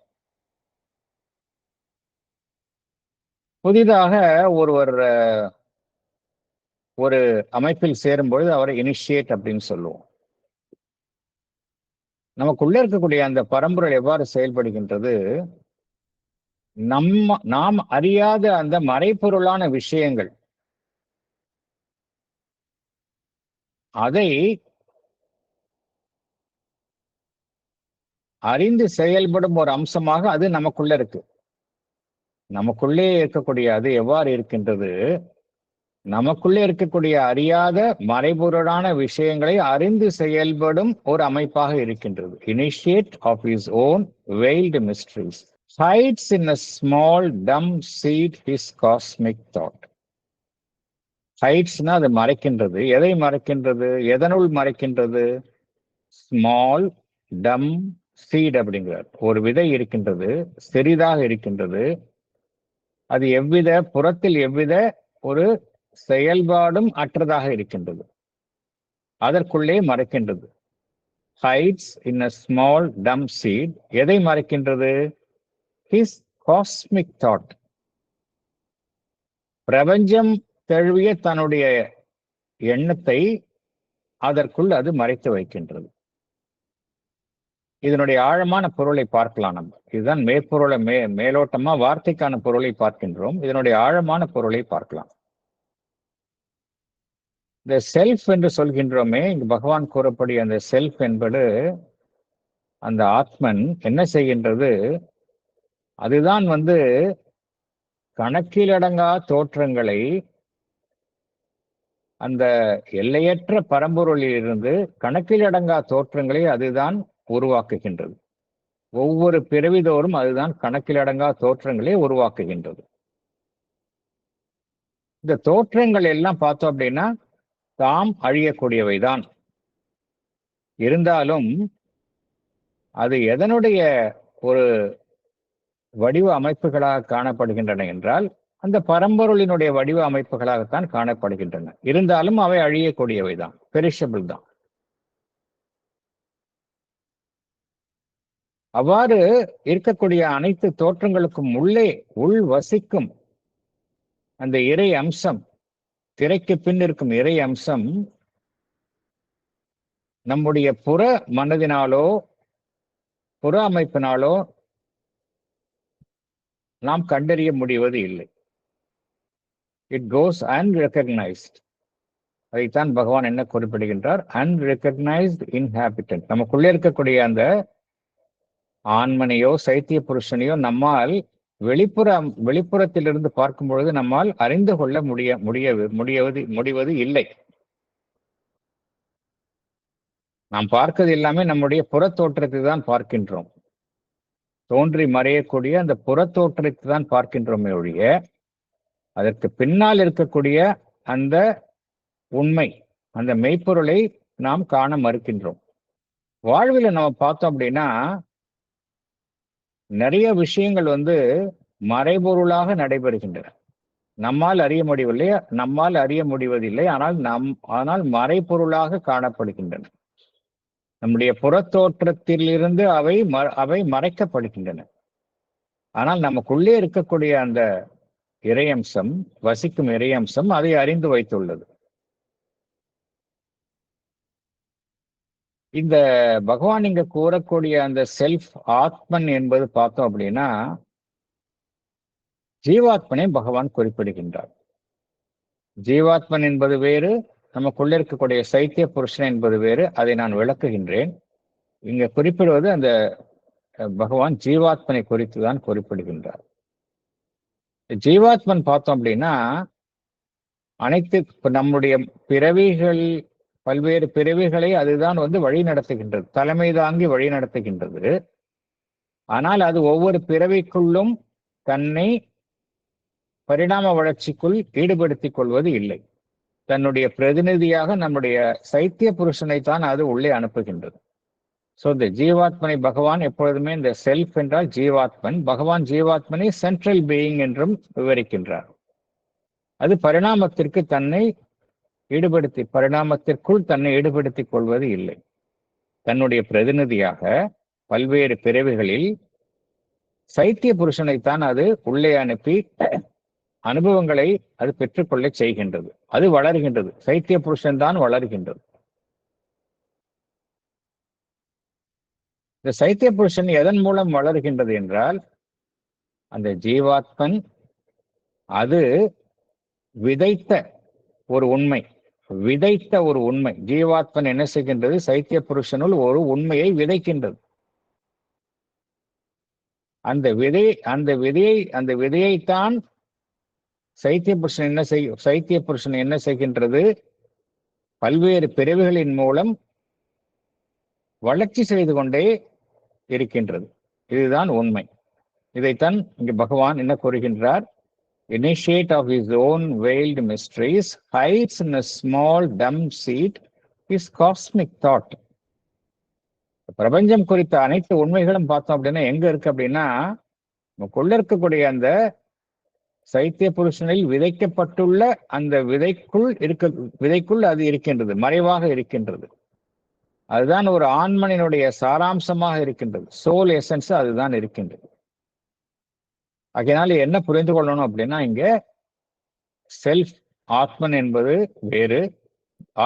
புதிதாக ஒருவர் ஒரு அமைப்பில் சேரும் பொழுது அவரை இனிஷியேட் அப்படின்னு சொல்லுவோம். நமக்குள்ளே இருக்கக்கூடிய அந்த பரம்பொருள் எவ்வாறு செயல்படுகின்றது? நாம் அறியாத அந்த மறைப்பொருளான விஷயங்கள் அதை அறிந்து செயல்படும் ஒரு அம்சமாக அது நமக்குள்ள இருக்கு. நமக்குள்ளே இருக்கக்கூடிய அது எவ்வாறு இருக்கின்றது? நமக்குள்ளே இருக்கக்கூடிய அறியாத மறைபொருளான விஷயங்களை அறிந்து செயல்படும் ஒரு அமைப்பாக இருக்கின்றது. Initiate of his own veiled mysteries. Hides in a small dumb seed his cosmic thought. Hidesனா அது மறைக்கின்றது. எதை மறைக்கின்றது? எதனுள் மறைக்கின்றது? ஸ்மால் டம் சீட் அப்படிங்கிறார். ஒரு விதை இருக்கின்றது, சிறிதாக இருக்கின்றது. அது புறத்தில் எவ்வித ஒரு செயல்பாடும் அற்றதாக இருக்கின்றது. அதற்குள்ளே மறைக்கின்றது. Hides in a small dumb seed. எதை மறைக்கின்றது? His cosmic thought. பிரபஞ்சம் தழுவிய தன்னுடைய எண்ணத்தை அதற்குள் அது மறைத்து வைக்கின்றது. இதனுடைய ஆழமான பொருளை பார்க்கலாம். நம்ம இதுதான் மேற்பொருளை மேலோட்டமா வார்த்தைக்கான பொருளை பார்க்கின்றோம். இதனுடைய ஆழமான பொருளை பார்க்கலாம். இந்த செல்ஃப் என்று சொல்கின்றோமே, இங்கு பகவான் கூறப்படிய அந்த செல்ஃப் என்பது அந்த ஆத்மன் என்ன செய்கின்றது? அதுதான் கணக்கிலடங்கா தோற்றங்களை அந்த எல்லையற்ற பரம்பொருளில் இருந்து கணக்கிலடங்கா தோற்றங்களை அதுதான் உருவாக்குகின்றது. ஒவ்வொரு பிறவிதோறும் அதுதான் கணக்கிலடங்கா தோற்றங்களை உருவாக்குகின்றது. இந்த தோற்றங்கள் எல்லாம் பார்த்தோம் அப்படின்னா தாம் அழியக்கூடியவைதான். இருந்தாலும் அது எதனுடைய ஒரு வடிவ அமைப்புகளாக காணப்படுகின்றன என்றால் அந்த பரம்பொருளினுடைய வடிவ அமைப்புகளாகத்தான் காணப்படுகின்றன. இருந்தாலும் அவை அழியக்கூடியவை தான், பெரிஷபிள் தான். அவ்வாறு இருக்கக்கூடிய அனைத்து தோற்றங்களுக்கும் உள்ளே உள் வசிக்கும் அந்த இறை அம்சம், திரைக்கு பின் இருக்கும் இறை அம்சம் நம்முடைய புற மனதினாலோ புற அமைப்பினாலோ நாம் கண்டறிய முடிவது இல்லை. It goes unrecognized. அதைத்தான் பகவான் என்ன குறிப்பிடுகின்றார்? அன்ரெகக்னைஸ்ட் இன்ஹாபிட்டன்ட். நமக்குள்ளே இருக்கக்கூடிய அந்த ஆண்மனையோ சைத்திய புருஷனையோ நம்மால் வெளிப்புறத்திலிருந்து பார்க்கும் பொழுது நம்மால் அறிந்து கொள்ள முடிவது இல்லை. நாம் பார்க்கிறது எல்லாமே நம்முடைய புறத்தோற்றத்தை தான் பார்க்கின்றோம். தோன்றி மறையக்கூடிய அந்த புறத்தோற்றத்தை தான் பார்க்கின்றோமே ஒழிய அதற்கு பின்னால் இருக்கக்கூடிய அந்த உண்மை, அந்த மெய்ப்பொருளை நாம் காண மறுக்கின்றோம். வாழ்வில் நம்ம பார்த்தோம் அப்படின்னா நிறைய விஷயங்கள் மறைபொருளாக நடைபெறுகின்றன. நம்மால் அறிய முடிவதில்லை. ஆனால் மறைபொருளாக காணப்படுகின்றன. நம்முடைய புறத்தோற்றத்திலிருந்து அவை மறைக்கப்படுகின்றன. ஆனால் நமக்குள்ளே இருக்கக்கூடிய அந்த இறையம்சம், வசிக்கும் இறையம்சம் அதை அறிந்து வைத்துள்ளது. இந்த பகவான் இங்க கூறக்கூடிய அந்த செல்ஃப் ஆத்மன் என்பது பார்த்தோம் அப்படின்னா ஜீவாத்மனை பகவான் குறிப்பிடுகின்றார். ஜீவாத்மன் என்பது வேறு, நமக்குள்ள இருக்கக்கூடிய சைத்திய புருஷன் என்பது வேறு. அதை நான் விளக்குகின்றேன். இங்க குறிப்பிடுவது அந்த பகவான் ஜீவாத்மனை குறித்து தான் குறிப்பிடுகின்றார். ஜீவாத்மன் பார்த்தோம் அப்படின்னா அனைத்து நம்முடைய பிறவிகள், பல்வேறு பிறவிகளை அதுதான் வழி நடத்துகின்றது, தலைமை தாங்கி வழி நடத்துகின்றது. ஆனால் அது ஒவ்வொரு பிறவிக்குள்ளும் தன்னை பரிணாம வளர்ச்சிக்குள் ஈடுபடுத்திக் கொள்வது இல்லை. தன்னுடைய பிரதிநிதியாக நம்முடைய சைத்திய புருஷனை தான் அது உள்ளே அனுப்புகின்றது. ஸோ இந்த ஜீவாத்மனை பகவான் எப்பொழுதுமே, இந்த செல்ஃப் என்றால் ஜீவாத்மன், பகவான் ஜீவாத்மனை சென்ட்ரல் பீயிங் என்றும் விவரிக்கின்றார். அது பரிணாமத்திற்குள் தன்னை ஈடுபடுத்திக் கொள்வது இல்லை. தன்னுடைய பிரதிநிதியாக பல்வேறு பிறவிகளில் சைத்திய புருஷனைத்தான் அது உள்ளே அனுப்பி அனுபவங்களை அது பெற்றுக்கொள்ள செய்கின்றது. அது வளர்கின்றது. சைத்திய புருஷன் தான் வளர்கின்றது. இந்த சைத்திய புருஷன் எதன் மூலம் வளர்கின்றது என்றால், அந்த ஜீவாத்மன் அது விதைத்த ஒரு உண்மை. ஜீவாத்மன் என்ன செய்கின்றது? சைத்திய புருஷனுள் ஒரு உண்மையை விதைக்கின்றது. அந்த விதையைத்தான் சைத்திய புருஷன் என்ன செய்கின்றது? பல்வேறு பிறவிகளின் மூலம் வளர்ச்சி செய்து கொண்டே இருக்கின்றது. இதுதான் உண்மை. இதைத்தான் இங்கு பகவான் என்ன கூறுகின்றார்? Initiate of his own veiled mysteries, hides in a small dumb seed his cosmic thought. பிரபஞ்சம் குறித்த அனைத்து உண்மைகளும் பார்த்தோம் அப்படின்னா எங்க இருக்கு அப்படின்னா, நமக்குள்ள இருக்கக்கூடிய அந்த சைத்திய புருஷனில் விதைக்கப்பட்டுள்ள அந்த விதைக்குள் அது இருக்கின்றது, மறைவாக இருக்கின்றது. அதுதான் ஒரு ஆன்மனினுடைய சாராம்சமாக இருக்கின்றது. சோல் எசன்ஸ் அதுதான் இருக்கின்றது. அதனால என்ன புரிந்து கொள்ளணும் அப்படின்னா, இங்க செல்ஃப் ஆத்மன் என்பது வேறு.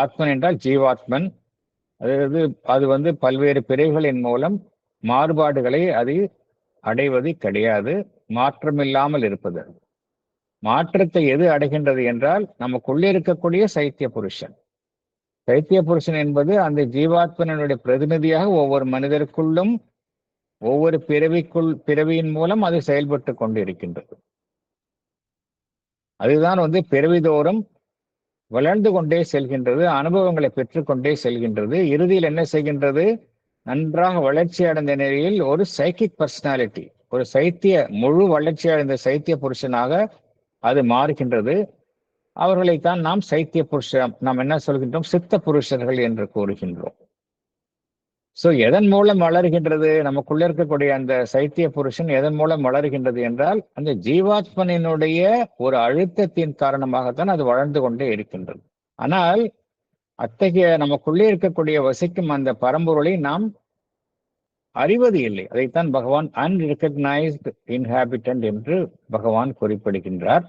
ஆத்மன் என்றால் ஜீவாத்மன். அது பல்வேறு பிறவிகளின் மூலம் மாறுபாடுகளை அது அடைவது கிடையாது, மாற்றமில்லாமல் இருப்பது. மாற்றத்தை எது அடைகின்றது என்றால் நமக்குள்ளே இருக்கக்கூடிய சைத்திய புருஷன். சைத்திய புருஷன் என்பது அந்த ஜீவாத்மனுடைய பிரதிநிதியாக ஒவ்வொரு மனிதருக்குள்ளும் ஒவ்வொரு பிறவியின் மூலம் அது செயல்பட்டு கொண்டு இருக்கின்றது. அதுதான் பிறவிதோறும் வளர்ந்து கொண்டே செல்கின்றது, அனுபவங்களை பெற்றுக்கொண்டே செல்கின்றது. இறுதியில் என்ன செய்கின்றது? நன்றாக வளர்ச்சி அடைந்த நிலையில் ஒரு சைக்கிக் பர்சனாலிட்டி, ஒரு முழு வளர்ச்சி அடைந்த சைத்திய புருஷனாக அது மாறுகின்றது. அவர்களைத்தான் நாம் சைத்திய புருஷன், நாம் என்ன சொல்கின்றோம்? சித்த புருஷர்கள் என்று கூறுகின்றோம். சோ எதன் மூலம் வளர்கின்றது? நமக்குள்ள இருக்கக்கூடிய அந்த சைத்திய புருஷன் எதன் மூலம் வளர்கின்றது என்றால், அந்த ஜீவாத்மனினுடைய ஒரு அழுத்தத்தின் காரணமாகத்தான் அது வளர்ந்து கொண்டே இருக்கின்றது. ஆனால் அத்தகைய நமக்குள்ளே இருக்கக்கூடிய வசிக்கும் அந்த பரம்பொருளை நாம் அறிவது இல்லை. அதைத்தான் பகவான் அன்ரெகக்னைஸ்டு இன்ஹாபிட்டன்ட் என்று பகவான் குறிப்பிடுகின்றார்.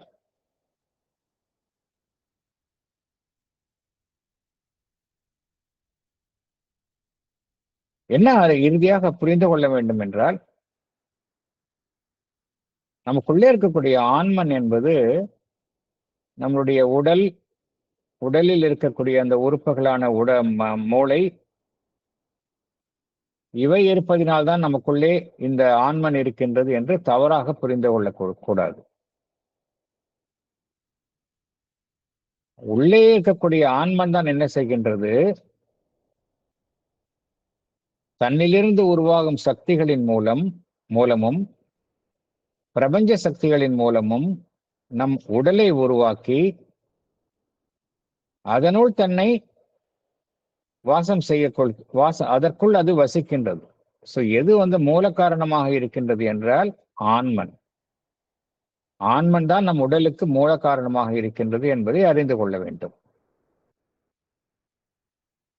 என்ன இறுதியாக புரிந்து கொள்ள வேண்டும் என்றால், நமக்குள்ளே இருக்கக்கூடிய ஆன்மன் என்பது நம்மளுடைய உடலில் இருக்கக்கூடிய அந்த உறுப்புகளான மூளை, இவை இருப்பதினால்தான் நமக்குள்ளே இந்த ஆன்மன் இருக்கின்றது என்று தவறாக புரிந்து கொள்ளக்கூடாது. உள்ளே இருக்கக்கூடிய ஆன்மன் தான் என்ன செய்கின்றது? தன்னிலிருந்து உருவாகும் சக்திகளின் மூலமும் பிரபஞ்ச சக்திகளின் மூலமும் நம் உடலை உருவாக்கி அதனுள் தன்னை வாசம் அதற்குள் அது வசிக்கின்றது. எது மூல காரணமாக இருக்கின்றது என்றால் ஆன்மன். ஆன்மன் தான் நம் உடலுக்கு மூல காரணமாக இருக்கின்றது என்பதை அறிந்து கொள்ள வேண்டும்.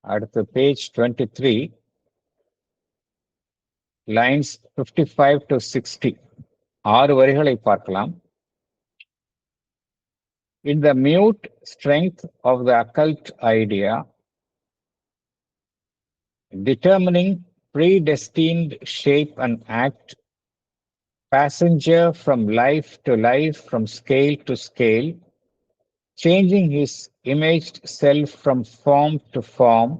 அடுத்து பேஜ் 23, லைன்ஸ் 55 to 60, 6 வரிகளை பார்க்கலாம். In the mute strength of the occult idea, determining predestined shape and act, passenger from life to life, from scale to scale, changing his imaged self from form to form,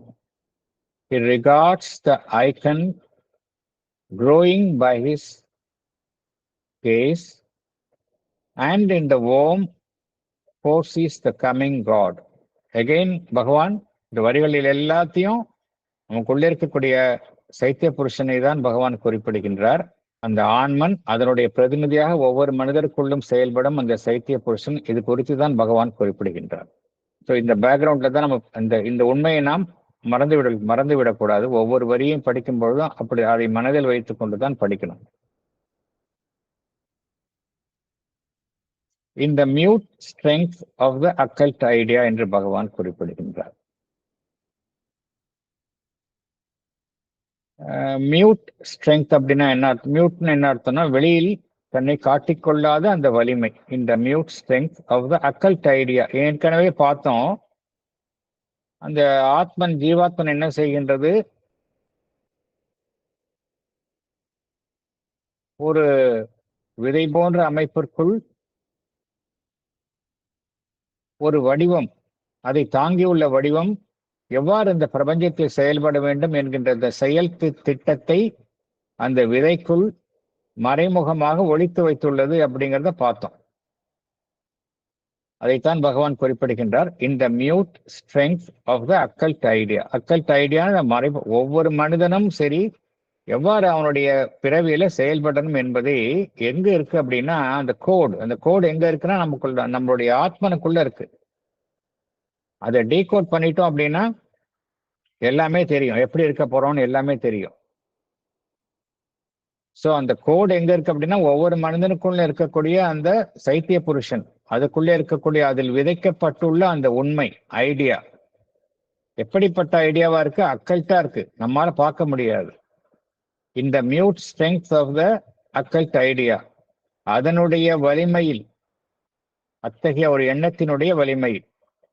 he regards the icon growing by his gaze, and in the worm foresees the coming God. Again, பகவான் இந்த வரிகளில் எல்லாத்தையும் நமக்குள்ளே இருக்கக்கூடிய சைத்திய புருஷனை தான் பகவான் குறிப்பிடுகின்றார். அந்த ஆன்மன், அதனுடைய பிரதிநிதியாக ஒவ்வொரு மனிதருக்குள்ளும் செயல்படும் அந்த சைத்திய புருஷன், இது குறித்து தான் பகவான் குறிப்பிடுகின்றார். இந்த பேக்ரவுண்ட்ல தான் நம்ம இந்த உண்மையை நாம் மறந்துவிடக்கூடாது. ஒவ்வொரு வரியும் படிக்கும் பொழுதும் அப்படி அதை மனதில் வைத்துக் கொண்டுதான் படிக்கணும். In the mute strength of the occult idea என்று பகவான் குறிப்பிடுகின்றார். மியூட் ஸ்ட்ரெங்க் அப்படின்னா என்ன அர்த்தம்? மியூட்னு என்ன அர்த்தம்னா வெளியில் தன்னை காட்டிக்கொள்ளாத அந்த வலிமை. இந்த mute strength of the occult idea ஏற்கனவே பார்த்தோம். அந்த ஆத்மன், ஜீவாத்மன் என்ன செய்கின்றது? ஒரு விதை போன்ற அமைப்பிற்குள் ஒரு வடிவம், அதை தாங்கியுள்ள வடிவம் எவ்வாறு இந்த பிரபஞ்சத்தில் செயல்பட வேண்டும் என்கின்ற இந்த செயல் திட்டத்தை அந்த விதைக்குள் மறைமுகமாக ஒளித்து வைத்துள்ளது அப்படிங்கிறத பார்த்தோம். அதைத்தான் பகவான் குறிப்பிடுகின்றார். இந்த mute strength of the occult idea. Occult idea ஒவ்வொரு மனிதனும் சரி எவ்வாறு அவனுடைய பிறவியில செயல்படணும் என்பதை எங்க இருக்கு அப்படின்னா அந்த கோடு எங்க இருக்குன்னா நம்மளுடைய ஆத்மனுக்குள்ள இருக்கு. அதை டீகோட் பண்ணிட்டோம் அப்படின்னா எல்லாமே தெரியும், எப்படி இருக்க போறோம்னு எல்லாமே தெரியும். அந்த கோடு எங்க இருக்கு அப்படின்னா ஒவ்வொரு மனிதனுக்குள்ள இருக்கக்கூடிய அந்த சைத்திய புருஷன், அதுக்குள்ளே இருக்கக்கூடிய அதில் விதைக்கப்பட்டுள்ள அந்த உண்மை ஐடியா எப்படிப்பட்ட ஐடியாவா இருக்கு? அக்கல்ட்டா இருக்கு, நம்மால பார்க்க முடியாது. இந்த mute strength of the occult idea, அதனுடைய வலிமையில், அத்தகைய ஒரு எண்ணத்தினுடைய வலிமை,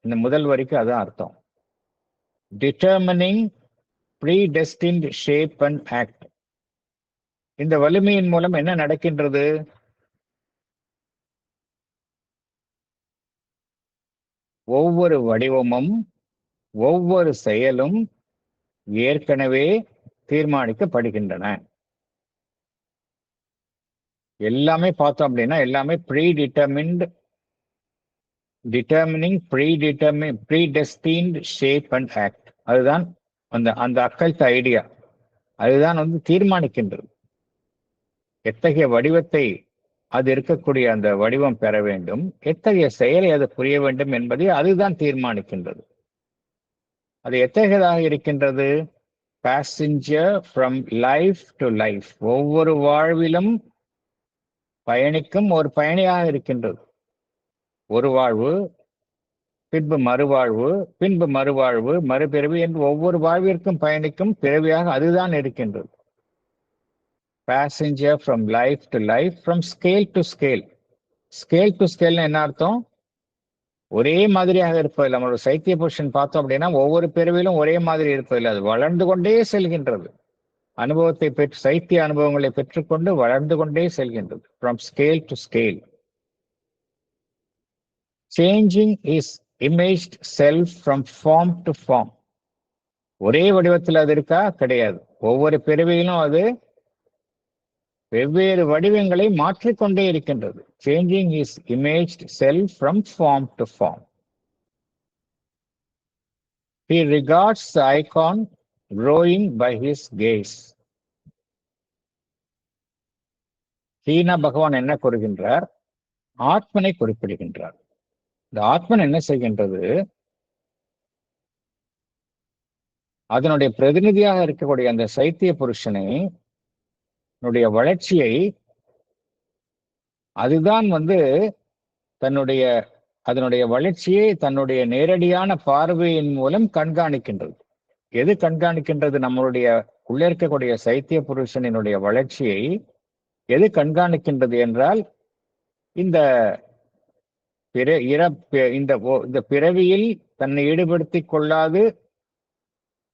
இந்த முதல் வரிக்கு அதான் அர்த்தம். Determining predestined shape and act. இந்த வலிமையின் மூலம் என்ன நடக்கின்றது? ஒவ்வொரு வடிவமும் ஒவ்வொரு செயலும் ஏற்கனவே தீர்மானிக்கப்படுகின்றன. எல்லாமே பார்த்தோம் அப்படின்னா எல்லாமே ப்ரீடெஸ்டின்ட் ஷேப் அண்ட் ஆக்ட். அதுதான் அந்த அக்கல்ட் ஐடியா, அதுதான் தீர்மானிக்கின்றது எத்தகைய வடிவத்தை அது இருக்கக்கூடிய அந்த வடிவம் பெற வேண்டும், எத்தகைய செயலை அது புரிய வேண்டும் என்பதை அதுதான் தீர்மானிக்கின்றது. அது எத்தகையதாக இருக்கின்றது? Passenger from life to life, ஒவ்வொரு வாழ்விலும் பயணிக்கும் ஒரு பயணியாக இருக்கின்றது. ஒரு வாழ்வு, பின்பு மறுவாழ்வு, பின்பு மறுவாழ்வு, மறுபிறவி என்று ஒவ்வொரு வாழ்விற்கும் பயணிக்கும் பிறவியாக அதுதான் இருக்கின்றது. Passenger from life to life, from scale to scale. Scale to scale என்ன அர்த்தம்? ஒரே மாதிரியாக இருப்பதில்லை. நம்மளோட சைத்திய புருஷன் பார்த்தோம் அப்படின்னா ஒவ்வொரு பிறவிலும் ஒரே மாதிரி இருப்பதில்லை, அது வளர்ந்து கொண்டே செல்கின்றது. அனுபவத்தை சைத்திய அனுபவங்களை பெற்றுக்கொண்டு வளர்ந்து கொண்டே செல்கின்றது. From scale to scale. Changing his imaged self from form to form. ஒரே வடிவத்தில் அது இருக்கா? கிடையாது. ஒவ்வொரு பிறவியிலும் அது வெவ்வேறு வடிவங்களை மாற்றிக்கொண்டே இருக்கின்றது. Changing his image self from form to form. He regards the icon growing by his gaze. ஹீனா பகவான் என்ன கூறுகின்றார்? ஆத்மனை குறிப்பிடுகின்றார். இந்த ஆத்மன் என்ன செய்கின்றது? அதனுடைய பிரதிநிதியாக இருக்கக்கூடிய அந்த சைத்திய புருஷனை வளர்ச்சியை அதுதான் அதனுடைய வளர்ச்சியை தன்னுடைய நேரடியான பார்வையின் மூலம் கண்காணிக்கின்றது. எது கண்காணிக்கின்றது? நம்மளுடைய உள்ளே இருக்கக்கூடிய சைத்திய புருஷனினுடைய வளர்ச்சியை எது கண்காணிக்கின்றது என்றால், இந்த பிறவியில் தன்னை ஈடுபடுத்திக் கொள்ளாது,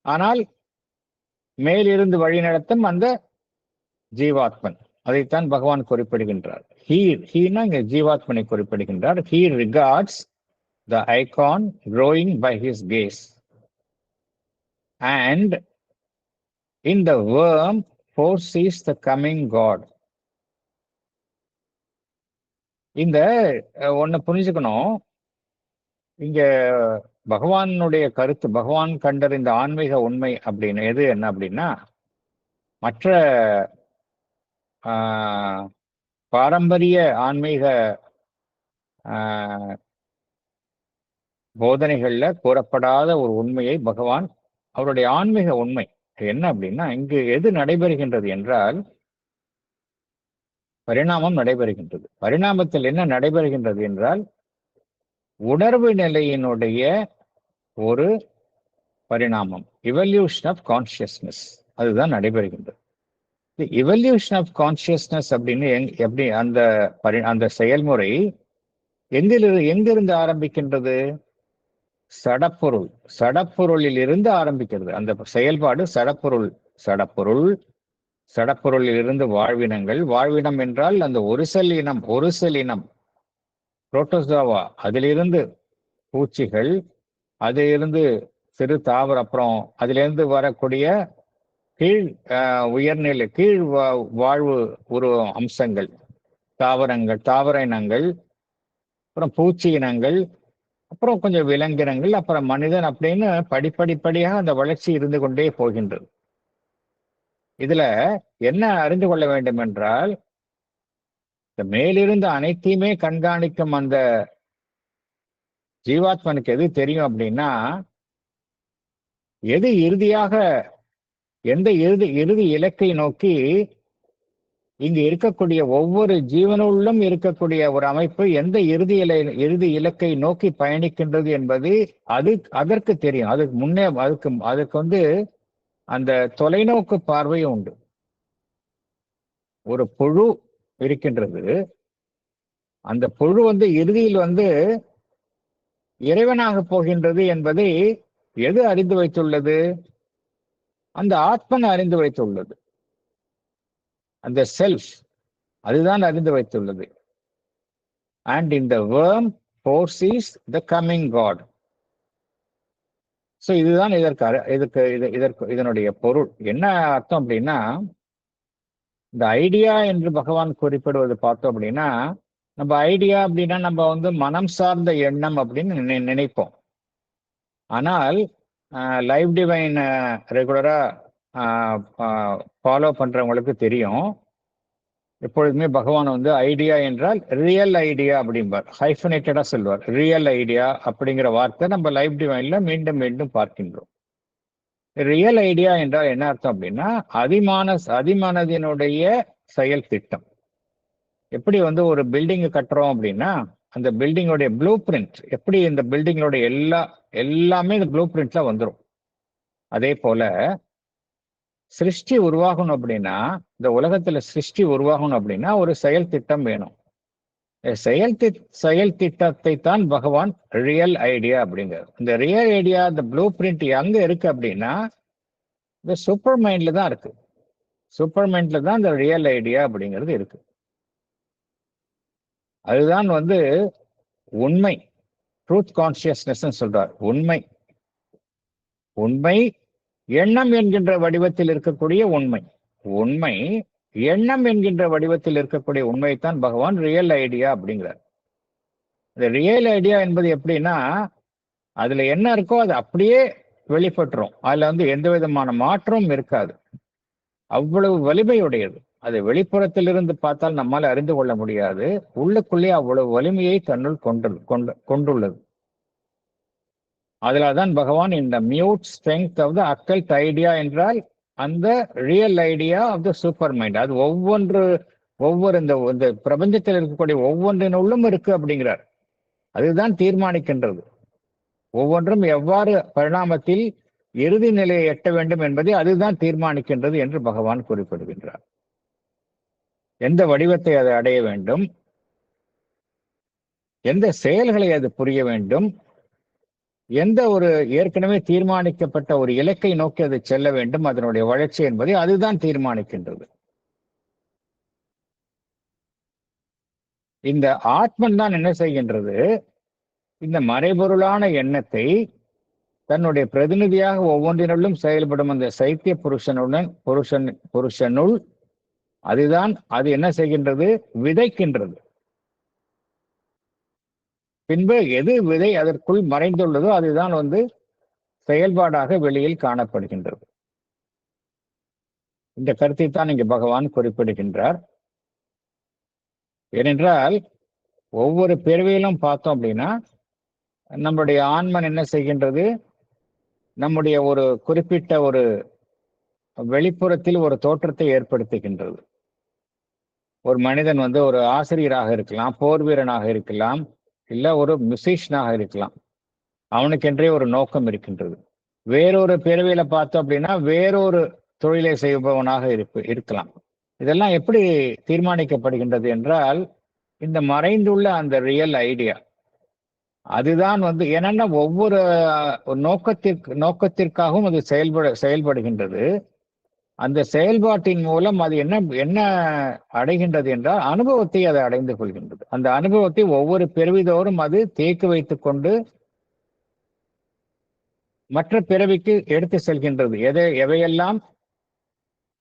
ஆனால் மேலிருந்து வழிநடத்தும் அந்த ஜீவாத்மன். அதைத்தான் பகவான் குறிப்பிடுகின்றார். ஹீனா இங்க ஜீவாத்மனை குறிப்பிடுகின்றார். He regards the icon growing by his gaze, and in the worm foresees the coming God. இந்த ஒண்ணு புரிஞ்சுக்கணும். இங்க பகவானுடைய கருத்து, பகவான் கண்டறிந்த ஆன்மீக உண்மை அப்படின்னு எது என்ன அப்படின்னா, மற்ற பாரம்பரிய ஆன்மீக போதனைகள்ல கூறப்படாத ஒரு உண்மையை பகவான், அவருடைய ஆன்மீக உண்மை என்ன அப்படின்னா, இங்கு எது நடைபெறுகின்றது என்றால் பரிணாமம் நடைபெறுகின்றது. பரிணாமத்தில் என்ன நடைபெறுகின்றது என்றால், உணர்வு நிலையினுடைய ஒரு பரிணாமம், இவல்யூஷன் ஆஃப் கான்சியஸ்னஸ், அதுதான் நடைபெறுகின்றது. இவல்யூஷன் ஆஃப் கான்சியஸ்னஸ் அப்படின்னு எப்படி அந்த செயல்முறை எங்கிருந்து ஆரம்பிக்கின்றது? சடப்பொருளில் இருந்து ஆரம்பிக்கிறது. அந்த செயல்பாடு சடப்பொருளில் இருந்து வாழ்வினங்கள், வாழ்வினம் என்றால் அந்த ஒரு செல் இனம் புரோட்டோசோவா, அதிலிருந்து பூச்சிகள், அதிலிருந்து சிறு தாவரம், அப்புறம் அதிலிருந்து வரக்கூடிய உயர்நிலை கீழ் வாழ்வு அம்சங்கள், தாவர இனங்கள், அப்புறம் பூச்சி இனங்கள், அப்புறம் கொஞ்சம் விலங்கினங்கள், அப்புறம் மனிதன், அப்படின்னு படிப்படியாக அந்த வளர்ச்சி இருந்து கொண்டே போகின்றது. இதுல என்ன அறிந்து கொள்ள வேண்டும் என்றால், இந்த மேலிருந்து அனைத்தையுமே கண்காணிக்கும் அந்த ஜீவாத்மனுக்கு எது தெரியும் அப்படின்னா, எது இறுதியாக எந்த இறுதி இலக்கை நோக்கி இங்கு இருக்கக்கூடிய ஒவ்வொரு ஜீவனுள்ளும் இருக்கக்கூடிய ஒரு அமைப்பு எந்த இறுதி இலக்கை நோக்கி பயணிக்கின்றது என்பது அதற்கு தெரியும். அதுக்கு முன்னே அதுக்கு அந்த தொலைநோக்கு பார்வையும் உண்டு. ஒரு புழு இருக்கின்றது. அந்த புழு இறுதியில் இறைவனாக போகின்றது என்பதை எது அறிந்து வைத்துள்ளது? அந்த ஆத்மன் அறிந்து வைத்துள்ளது. அந்த செல்ஃப் அதுதான் அறிந்து வைத்துள்ளது. And in the worm foresees the coming God. So இதுதான் இதனுடைய பொருள். என்ன அர்த்தம் அப்படின்னா, இந்த ஐடியா என்று பகவான் குறிப்பிடுவது பார்த்தோம் அப்படின்னா, நம்ம ஐடியா அப்படின்னா நம்ம மனம் சார்ந்த எண்ணம் அப்படின்னு நினைப்போம். ஆனால் லைவ் டிவைன் ரெகுலரா ஃபாலோ பண்றவங்களுக்கு தெரியும், எப்பொழுதுமே பகவான் ஐடியா என்றால் ரியல் ஐடியா அப்படிம்பார், ஹைஃபனேட்டடா சொல்வார். ரியல் ஐடியா அப்படிங்கிற வார்த்தை நம்ம லைவ் டிவைன்ல மீண்டும் மீண்டும் பார்க்கின்றோம். ரியல் ஐடியா என்றால் என்ன அர்த்தம் அப்படின்னா, அதிமனதினுடைய செயல் திட்டம். எப்படி ஒரு பில்டிங் கட்டுறோம் அப்படின்னா, அந்த பில்டிங்கோடைய ப்ளூ பிரிண்ட் எப்படி, இந்த பில்டிங்கோடைய எல்லாமே இந்த ப்ளூ பிரிண்ட்ல வந்துடும். அதே போல சிருஷ்டி உருவாகணும் அப்படின்னா, இந்த உலகத்துல சிருஷ்டி உருவாகணும் அப்படின்னா ஒரு செயல் திட்டம் வேணும். செயல் திட்டத்தை தான் பகவான் ரியல் ஐடியா அப்படிங்கிறது. இந்த ரியல் ஐடியா, இந்த ப்ளூ பிரிண்ட் எங்க இருக்கு அப்படின்னா, இந்த சூப்பர் மைண்ட்ல தான் இருக்கு. சூப்பர் மைண்ட்ல தான் இந்த ரியல் ஐடியா அப்படிங்கிறது இருக்கு. அதுதான் உண்மை, ட்ரூத் கான்சியஸ்னஸ் சொல்றார். உண்மை எண்ணம் என்கின்ற வடிவத்தில் இருக்கக்கூடிய உண்மை. உண்மை எண்ணம் என்கின்ற வடிவத்தில் இருக்கக்கூடிய உண்மைத்தான் பகவான் ரியல் ஐடியா அப்படிங்கிறார். இந்த ரியல் ஐடியா என்பது எப்படின்னா, அதுல என்ன இருக்கோ அது அப்படியே வெளிப்பட்டுரும். அதுல எந்த விதமான மாற்றமும் இருக்காது. அவ்வளவு வலிமையுடையது. அது வெளிப்புறத்திலிருந்து பார்த்தால் நம்மால் அறிந்து கொள்ள முடியாது. உள்ளுக்குள்ளே அவ்வளவு வலிமையை தன்னுள் கொண்டுள்ளது. அதனால்தான் பகவான் இந்த mute strength of the occult idea என்றால் அந்த real idea of the supermind. அது ஒவ்வொரு இந்த பிரபஞ்சத்தில் இருக்கக்கூடிய ஒவ்வொன்றினுள்ளும் இருக்கு அப்படிங்கிறார். அதுதான் தீர்மானிக்கின்றது. ஒவ்வொன்றும் எவ்வாறு பரிணாமத்தில் இறுதி நிலையை எட்ட வேண்டும் என்பதை அதுதான் தீர்மானிக்கின்றது என்று பகவான் குறிப்பிடுகின்றார். எந்த வடிவத்தை அது அடைய வேண்டும், எந்த செயல்களை அது புரிய வேண்டும், எந்த ஒரு ஏற்கனவே தீர்மானிக்கப்பட்ட ஒரு இலக்கை நோக்கி அது செல்ல வேண்டும், அதனுடைய வளர்ச்சி என்பதை அதுதான் தீர்மானிக்கின்றது. இந்த ஆத்மன் தான் என்ன செய்கின்றது, இந்த மறைபொருளான எண்ணத்தை தன்னுடைய பிரதிநிதியாக ஒவ்வொன்றினுள்ளும் செயல்படும் அந்த சைத்திய புருஷனுள் அதுதான் அது என்ன செய்கின்றது, விதைக்கின்றது. பின்பு எது விதை அதற்குள் மறைந்துள்ளதோ அதுதான் செயல்பாடாக வெளியில் காணப்படுகின்றது. இந்த கருத்தை தான் இங்கு பகவான் குறிப்பிடுகின்றார். ஏனென்றால் ஒவ்வொரு பிறவியிலும் பார்த்தோம் அப்படின்னா நம்முடைய ஆன்மன் என்ன செய்கின்றது, நம்முடைய ஒரு குறிப்பிட்ட ஒரு வெளிப்புறத்தில் ஒரு தோற்றத்தை ஏற்படுத்துகின்றது. ஒரு மனிதன் ஒரு ஆசிரியராக இருக்கலாம், போர் வீரனாக இருக்கலாம், இல்ல ஒரு மியூசிஷியனாக இருக்கலாம். அவனுக்கென்றே ஒரு நோக்கம் இருக்கின்றது. வேறொரு பிறவியில பார்த்தோம் அப்படின்னா வேறொரு தொழிலை செய்பவனாக இருக்கலாம். இதெல்லாம் எப்படி தீர்மானிக்கப்படுகின்றது என்றால் இந்த மறைந்துள்ள அந்த ரியல் ஐடியா அதுதான் ஏன்னா ஒவ்வொரு நோக்கத்திற்காகவும் அது செயல்படுகின்றது. அந்த செயல்பாட்டின் மூலம் அது என்ன அடைகின்றது என்றால் அனுபவத்தை அது அடைந்து கொள்கின்றது. அந்த அனுபவத்தை ஒவ்வொரு பிறவிதோறும் அது தேக்கி வைத்துக் கொண்டு மற்ற பிறவிக்கு எடுத்து செல்கின்றது. எவையெல்லாம்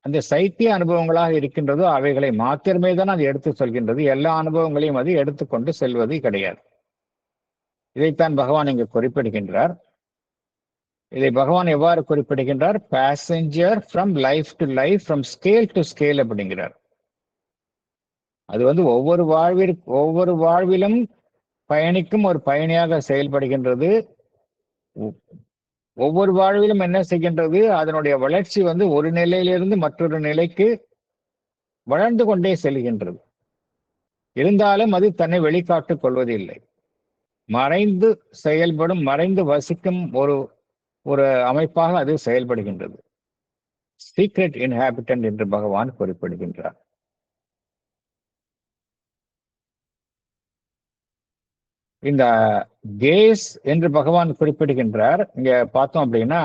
அந்த சைத்திய அனுபவங்களாக இருக்கின்றதோ அவைகளை மாத்திரமே தான் அது எடுத்து செல்கின்றது. எல்லா அனுபவங்களையும் அது எடுத்துக்கொண்டு செல்வது கிடையாது. இதைத்தான் பகவான் இங்கு குறிப்பிடுகின்றார். இதை பகவான் எவ்வாறு குறிப்பிடுகின்றார், passenger from life to life, from scale to scale அப்படிங்கிறார். அது ஒவ்வொரு வாழ்விலும் பயணிக்கும் ஒரு பயணியாக செயல்படுகின்றது. ஒவ்வொரு வாழ்விலும் என்ன செய்கின்றது, அதனுடைய வளர்ச்சி ஒரு நிலையிலிருந்து மற்றொரு நிலைக்கு வளர்ந்து கொண்டே செல்கின்றது. இருந்தாலும் அது தன்னை வெளிக்காட்டுக் கொள்வதில்லை. மறைந்து செயல்படும், மறைந்து வசிக்கும் ஒரு அமைப்பாக அது செயல்படுகின்றது. சீக்ரெட் இன்ஹாபிட்டன்ட் என்று பகவான் குறிப்பிடுகின்றார். இந்த கேஸ் என்று பகவான் குறிப்பிடுகின்றார். இங்க பார்த்தோம் அப்படின்னா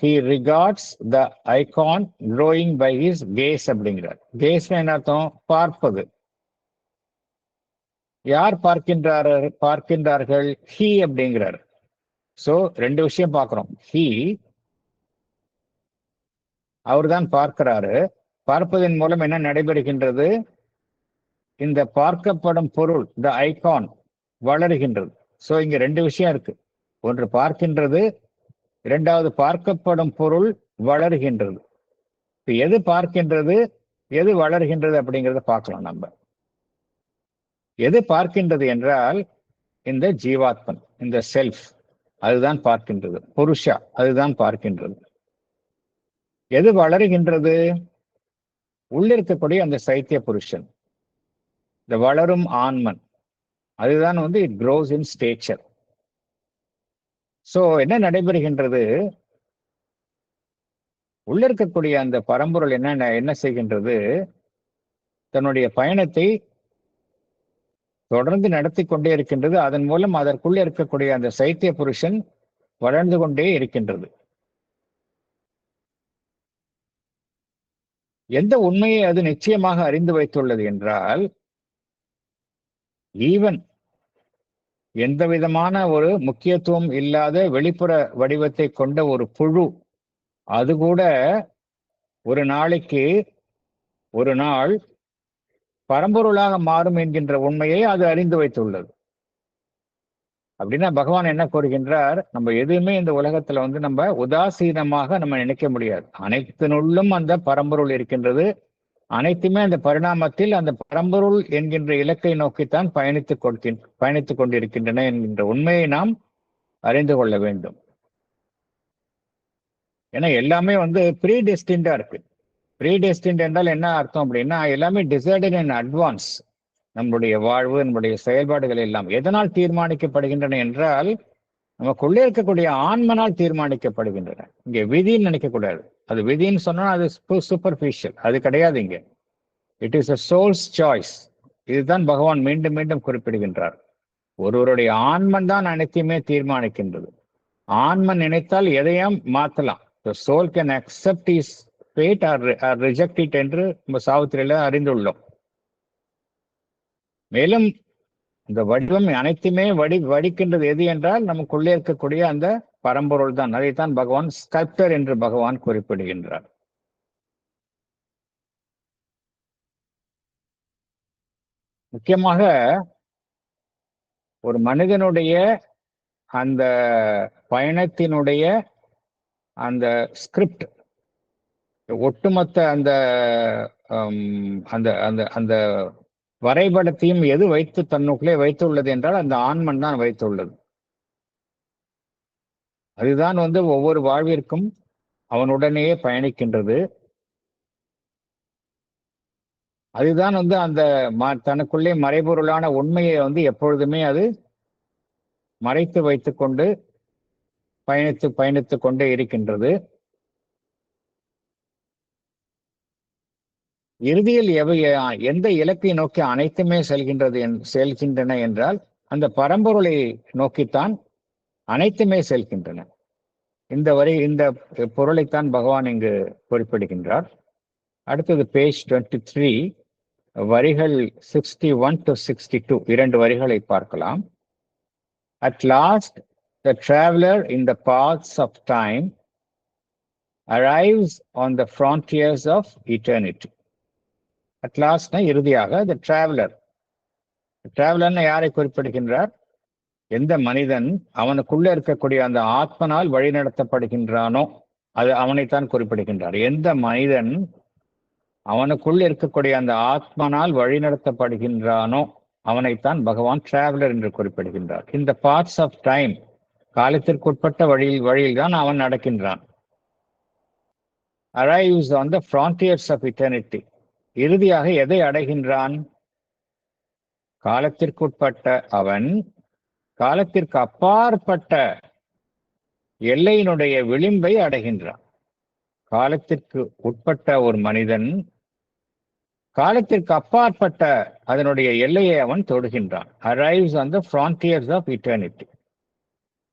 he regards the icon growing by his gaze அப்படிங்கிறார். கேஸ் என்ன அர்த்தம், பார்ப்பது. யார் பார்க்கின்றார்கள், he அப்படிங்கிறார். சோ ரெண்டு விஷயம் பார்க்கிறோம். he அவர்தான் பார்க்கிறாரு. பார்ப்பதன் மூலம் என்ன நடைபெறுகின்றது, இந்த பார்க்கப்படும் பொருள் இந்த ஐகான் வளருகின்றது. சோ இங்க ரெண்டு விஷயம் இருக்கு. ஒன்று பார்க்கின்றது, இரண்டாவது பார்க்கப்படும் பொருள் வளர்கின்றது. எது பார்க்கின்றது, எது வளர்கின்றது அப்படிங்கிறத பார்க்கலாம். நம்ம எது பார்க்கின்றது என்றால் இந்த ஜீவாத்மன், இந்த செல்ஃப் அதுதான் பார்க்கின்றது. புருஷா அதுதான் பார்க்கின்றது. எது வளருகின்றது, உள்ளிருக்கக்கூடிய அந்த சைத்திய புருஷன், இந்த வளரும் ஆன்மன், அதுதான் it cross in stature. So என்ன நடைபெறுகின்றது, உள்ள இருக்கக்கூடிய அந்த பரம்பொருள் என்ன செய்கின்றது, தன்னுடைய பயணத்தை தொடர்ந்து நடத்தி கொண்டே இருக்கின்றது. அதன் மூலம் அதற்குள்ளே இருக்கக்கூடிய அந்த சைத்திய புருஷன் வளர்ந்து கொண்டே இருக்கின்றது. எந்த உண்மையை அது நிச்சயமாக அறிந்து வைத்துள்ளது என்றால், ஈவன் எந்த விதமான ஒரு முக்கியத்துவம் இல்லாத வெளிப்புற வடிவத்தை கொண்ட ஒரு புழு, அது கூட ஒரு நாளைக்கு ஒரு நாள் பரம்பொருளாக மாறும் என்கின்ற உண்மையை அது அறிந்து வைத்துள்ளது. அப்படின்னா பகவான் என்ன கூறுகின்றார், நம்ம எதுவுமே இந்த உலகத்துல நம்ம உதாசீனமாக நம்ம நினைக்க முடியாது. அனைத்தினுள்ளும் அந்த பரம்பொருள் இருக்கின்றது. அனைத்துமே அந்த பரிணாமத்தில் அந்த பரம்பொருள் என்கின்ற இலக்கை நோக்கித்தான் பயணித்துக் கொண்டிருக்கின்றன என்கின்ற உண்மையை நாம் அறிந்து கொள்ள வேண்டும். ஏன்னா எல்லாமே ப்ரீ டெஸ்டின்டா இருக்கு. ப்ரீ டெஸ்டின்ட் என்றால் என்ன அர்த்தம் அப்படின்னா, எல்லாமே டிசைடட் இன் அட்வான்ஸ். நம்முடைய வாழ்வு, நம்முடைய செயல்பாடுகள் எல்லாம் எதனால் தீர்மானிக்கப்படுகின்றன என்றால், நமக்குள்ளே இருக்கக்கூடிய ஆன்மனால் தீர்மானிக்கப்படுகின்றன. இங்க விதின்னு நினைக்கக்கூடாது. அது விதின்னு சொன்னா அது சூப்பர்ஃபிஷியல், அது கிடையாது. இங்க it is a soul's choice. இதுதான் பகவான் மீண்டும் மீண்டும் குறிப்பிடுகின்றார். ஒருவருடைய ஆன்மன் தான் அனைத்தையுமே தீர்மானிக்கின்றது. ஆன்மன் நினைத்தால் எதையும் மாற்றலாம். The soul can accept his fate or reject it என்று நம்ம சாவித்திரியில அறிந்துள்ளோம். மேலும் இந்த வடிவம் அனைத்துமே வடிக்கின்றது எது என்றால், நமக்குள்ளே இருக்கக்கூடிய அந்த பரம்பொருள் தான். அதைத்தான் பகவான் ஸ்கல்ப்டர் என்று பகவான் குறிப்பிடுகின்றார். முக்கியமாக ஒரு மனிதனுடைய அந்த பயணத்தினுடைய அந்த ஸ்கிரிப்ட், ஒட்டுமொத்த அந்த அந்த அந்த அந்த வரைபடத்தையும் எது வைத்து தன்னுக்குள்ளே வைத்துள்ளது என்றால் அந்த ஆன்மன் தான் வைத்துள்ளது. அதுதான் ஒவ்வொரு வாழ்விற்கும் அவனுடனேயே பயணிக்கின்றது. அதுதான் அந்த தனக்குள்ளே மறைபொருளான உண்மையை எப்பொழுதுமே அது மறைத்து வைத்துக் கொண்டு பயணித்துக் கொண்டே இருக்கின்றது. இறுதியில் எந்த இலக்கை நோக்கி அனைத்துமே செல்கின்றன என்றால், அந்த பரம்பொருளை நோக்கித்தான் அனைத்துமே செல்கின்றன. இந்த பொருளைத்தான் பகவான் இங்கு குறிப்பிடுகின்றார். அடுத்தது பேஜ் 23, வரிகள் 61 to 62, 2 வரிகளை பார்க்கலாம். At last, the traveler in the paths of time arrives on the frontiers of eternity. At last, இறுதியாக the traveler யாரை குறிப்பிடுகின்றார்? எந்த மனிதன் அவனுக்குள்ள இருக்கக்கூடிய அந்த ஆத்மனால் வழிநடத்தப்படுகின்றானோ அது அவனைத்தான் குறிப்பிடுகின்றார். எந்த மனிதன் அவனுக்குள்ள இருக்கக்கூடிய அந்த ஆத்மனால் வழிநடத்தப்படுகின்றானோ அவனைத்தான் பகவான் டிராவலர் என்று குறிப்பிடுகின்றார். இந்த பார்ட்ஸ் ஆஃப் டைம், காலத்திற்குட்பட்ட வழியில் தான் அவன் நடக்கின்றான். arrives on the frontiers of eternity. இறுதியாக எதை அடைகின்றான்? காலத்திற்குட்பட்ட அவன் காலத்திற்கு அப்பாற்பட்ட எல்லையினுடைய விளிம்பை அடைகின்றான். காலத்திற்கு உட்பட்ட ஒரு மனிதன் காலத்திற்கு அப்பாற்பட்ட அதனுடைய எல்லையை அவன் தொடுகின்றான். arrives on the frontiers of eternity.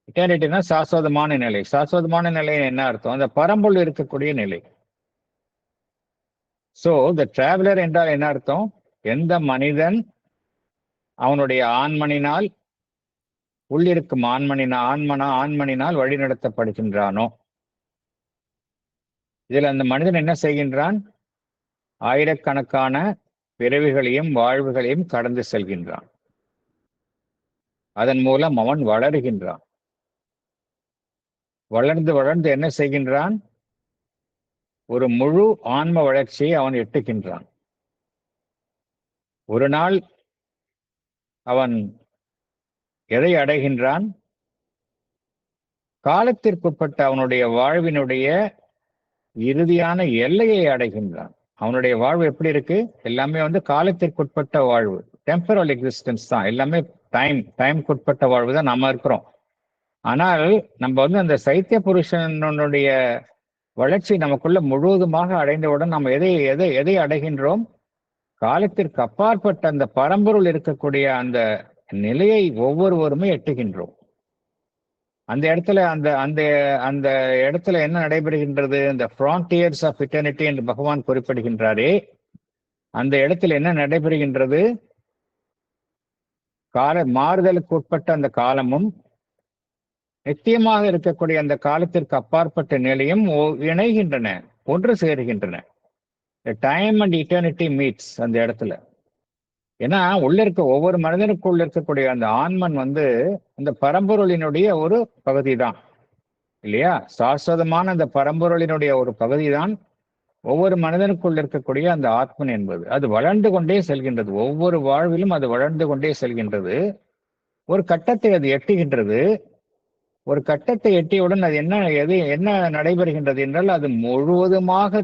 இட்டர்னிட்டினா சாஸ்வதமான நிலை. சாஸ்வதமான நிலை என்ன அர்த்தம்? அந்த பரம்பொருள் இருக்கக்கூடிய நிலை. சோ த டிராவலர் என்றால் என்ன அர்த்தம்? எந்த மனிதன் அவனுடைய ஆன்மனினால், உள்ளிருக்கும் ஆன்மனினால் வழிநடத்தப்படுகின்றானோ, இதில் அந்த மனிதன் என்ன செய்கின்றான்? ஆயிரக்கணக்கான பிறவிகளையும் வாழ்வுகளையும் கடந்து செல்கின்றான். அதன் மூலம் அவன் வளருகின்றான். வளர்ந்து என்ன செய்கின்றான்? ஒரு முழு ஆன்ம வளர்ச்சியை அவன் எட்டுகின்றான். ஒரு நாள் அவன் எதை அடைகின்றான்? காலத்திற்குட்பட்ட அவனுடைய வாழ்வினுடைய இறுதியான எல்லையை அடைகின்றான். அவனுடைய வாழ்வு எப்படி இருக்கு? எல்லாமே காலத்திற்குட்பட்ட வாழ்வு, டெம்பரல் எக்ஸிஸ்டன்ஸ் தான். எல்லாமே டைம்க்குட்பட்ட வாழ்வு தான் நம்ம இருக்கிறோம். ஆனால் நம்ம அந்த சைத்திய புருஷனுடைய வளர்ச்சி நமக்குள்ள முழுவதுமாக அடைந்தவுடன் நம்ம எதை அடைகின்றோம்? காலத்திற்கு அப்பாற்பட்ட அந்த பரம்பொருள் இருக்கக்கூடிய அந்த நிலையை ஒவ்வொருவருமே எட்டுகின்றோம். அந்த இடத்துல அந்த இடத்துல என்ன நடைபெறுகின்றது? இந்த ஃப்ரான்டியர்ஸ் ஆஃப் இட்டர்னிட்டி என்று பகவான் குறிப்பிடுகின்றாரே, அந்த இடத்துல என்ன நடைபெறுகின்றது? மாறுதலுக்கு உட்பட்ட அந்த காலமும் நித்தியமாக இருக்கக்கூடிய அந்த காலத்திற்கு அப்பாற்பட்ட நிலையும் இணைகின்றன, ஒன்று சேருகின்றன. டைம் அண்ட் இட்டர்னிட்டி மீட்ஸ் அந்த இடத்துல. ஏன்னா உள்ள இருக்க ஒவ்வொரு மனிதனுக்குள்ள இருக்கக்கூடிய அந்த ஆன்மன் அந்த பரம்பொருளினுடைய ஒரு பகுதி தான் இல்லையா? சாஸ்வதமான அந்த பரம்பொருளினுடைய ஒரு பகுதி தான் ஒவ்வொரு மனிதனுக்குள் இருக்கக்கூடிய அந்த ஆத்மன் என்பது. அது வளர்ந்து கொண்டே செல்கின்றது. ஒவ்வொரு வாழ்விலும் அது வளர்ந்து கொண்டே செல்கின்றது. ஒரு கட்டத்தை அது எட்டுகின்றது. ஒரு கட்டத்தை எட்டியவுடன் அது என்ன நடைபெறுகின்றது என்றால், அது முழுவதுமாக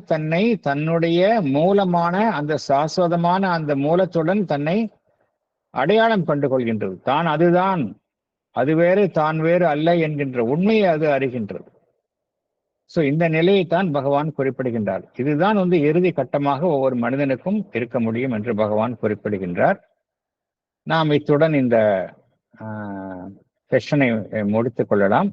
தன்னுடைய மூலமான அந்த சாஸ்வதமான அந்த மூலத்துடன் தன்னை அடையாளம் கண்டு கொள்கின்றது. தான் அதுதான், அது வேறு தான் வேறு அல்ல என்கின்ற உண்மையை அது அறிகின்றது. சோ இந்த நிலையைத்தான் பகவான் குறிப்பிடுகின்றார். இதுதான் இறுதி கட்டமாக ஒவ்வொரு மனிதனுக்கும் இருக்க முடியும் என்று பகவான் குறிப்பிடுகின்றார். நாம் இத்துடன் இந்த செஷனை முடித்துக் கொள்ளலாம்.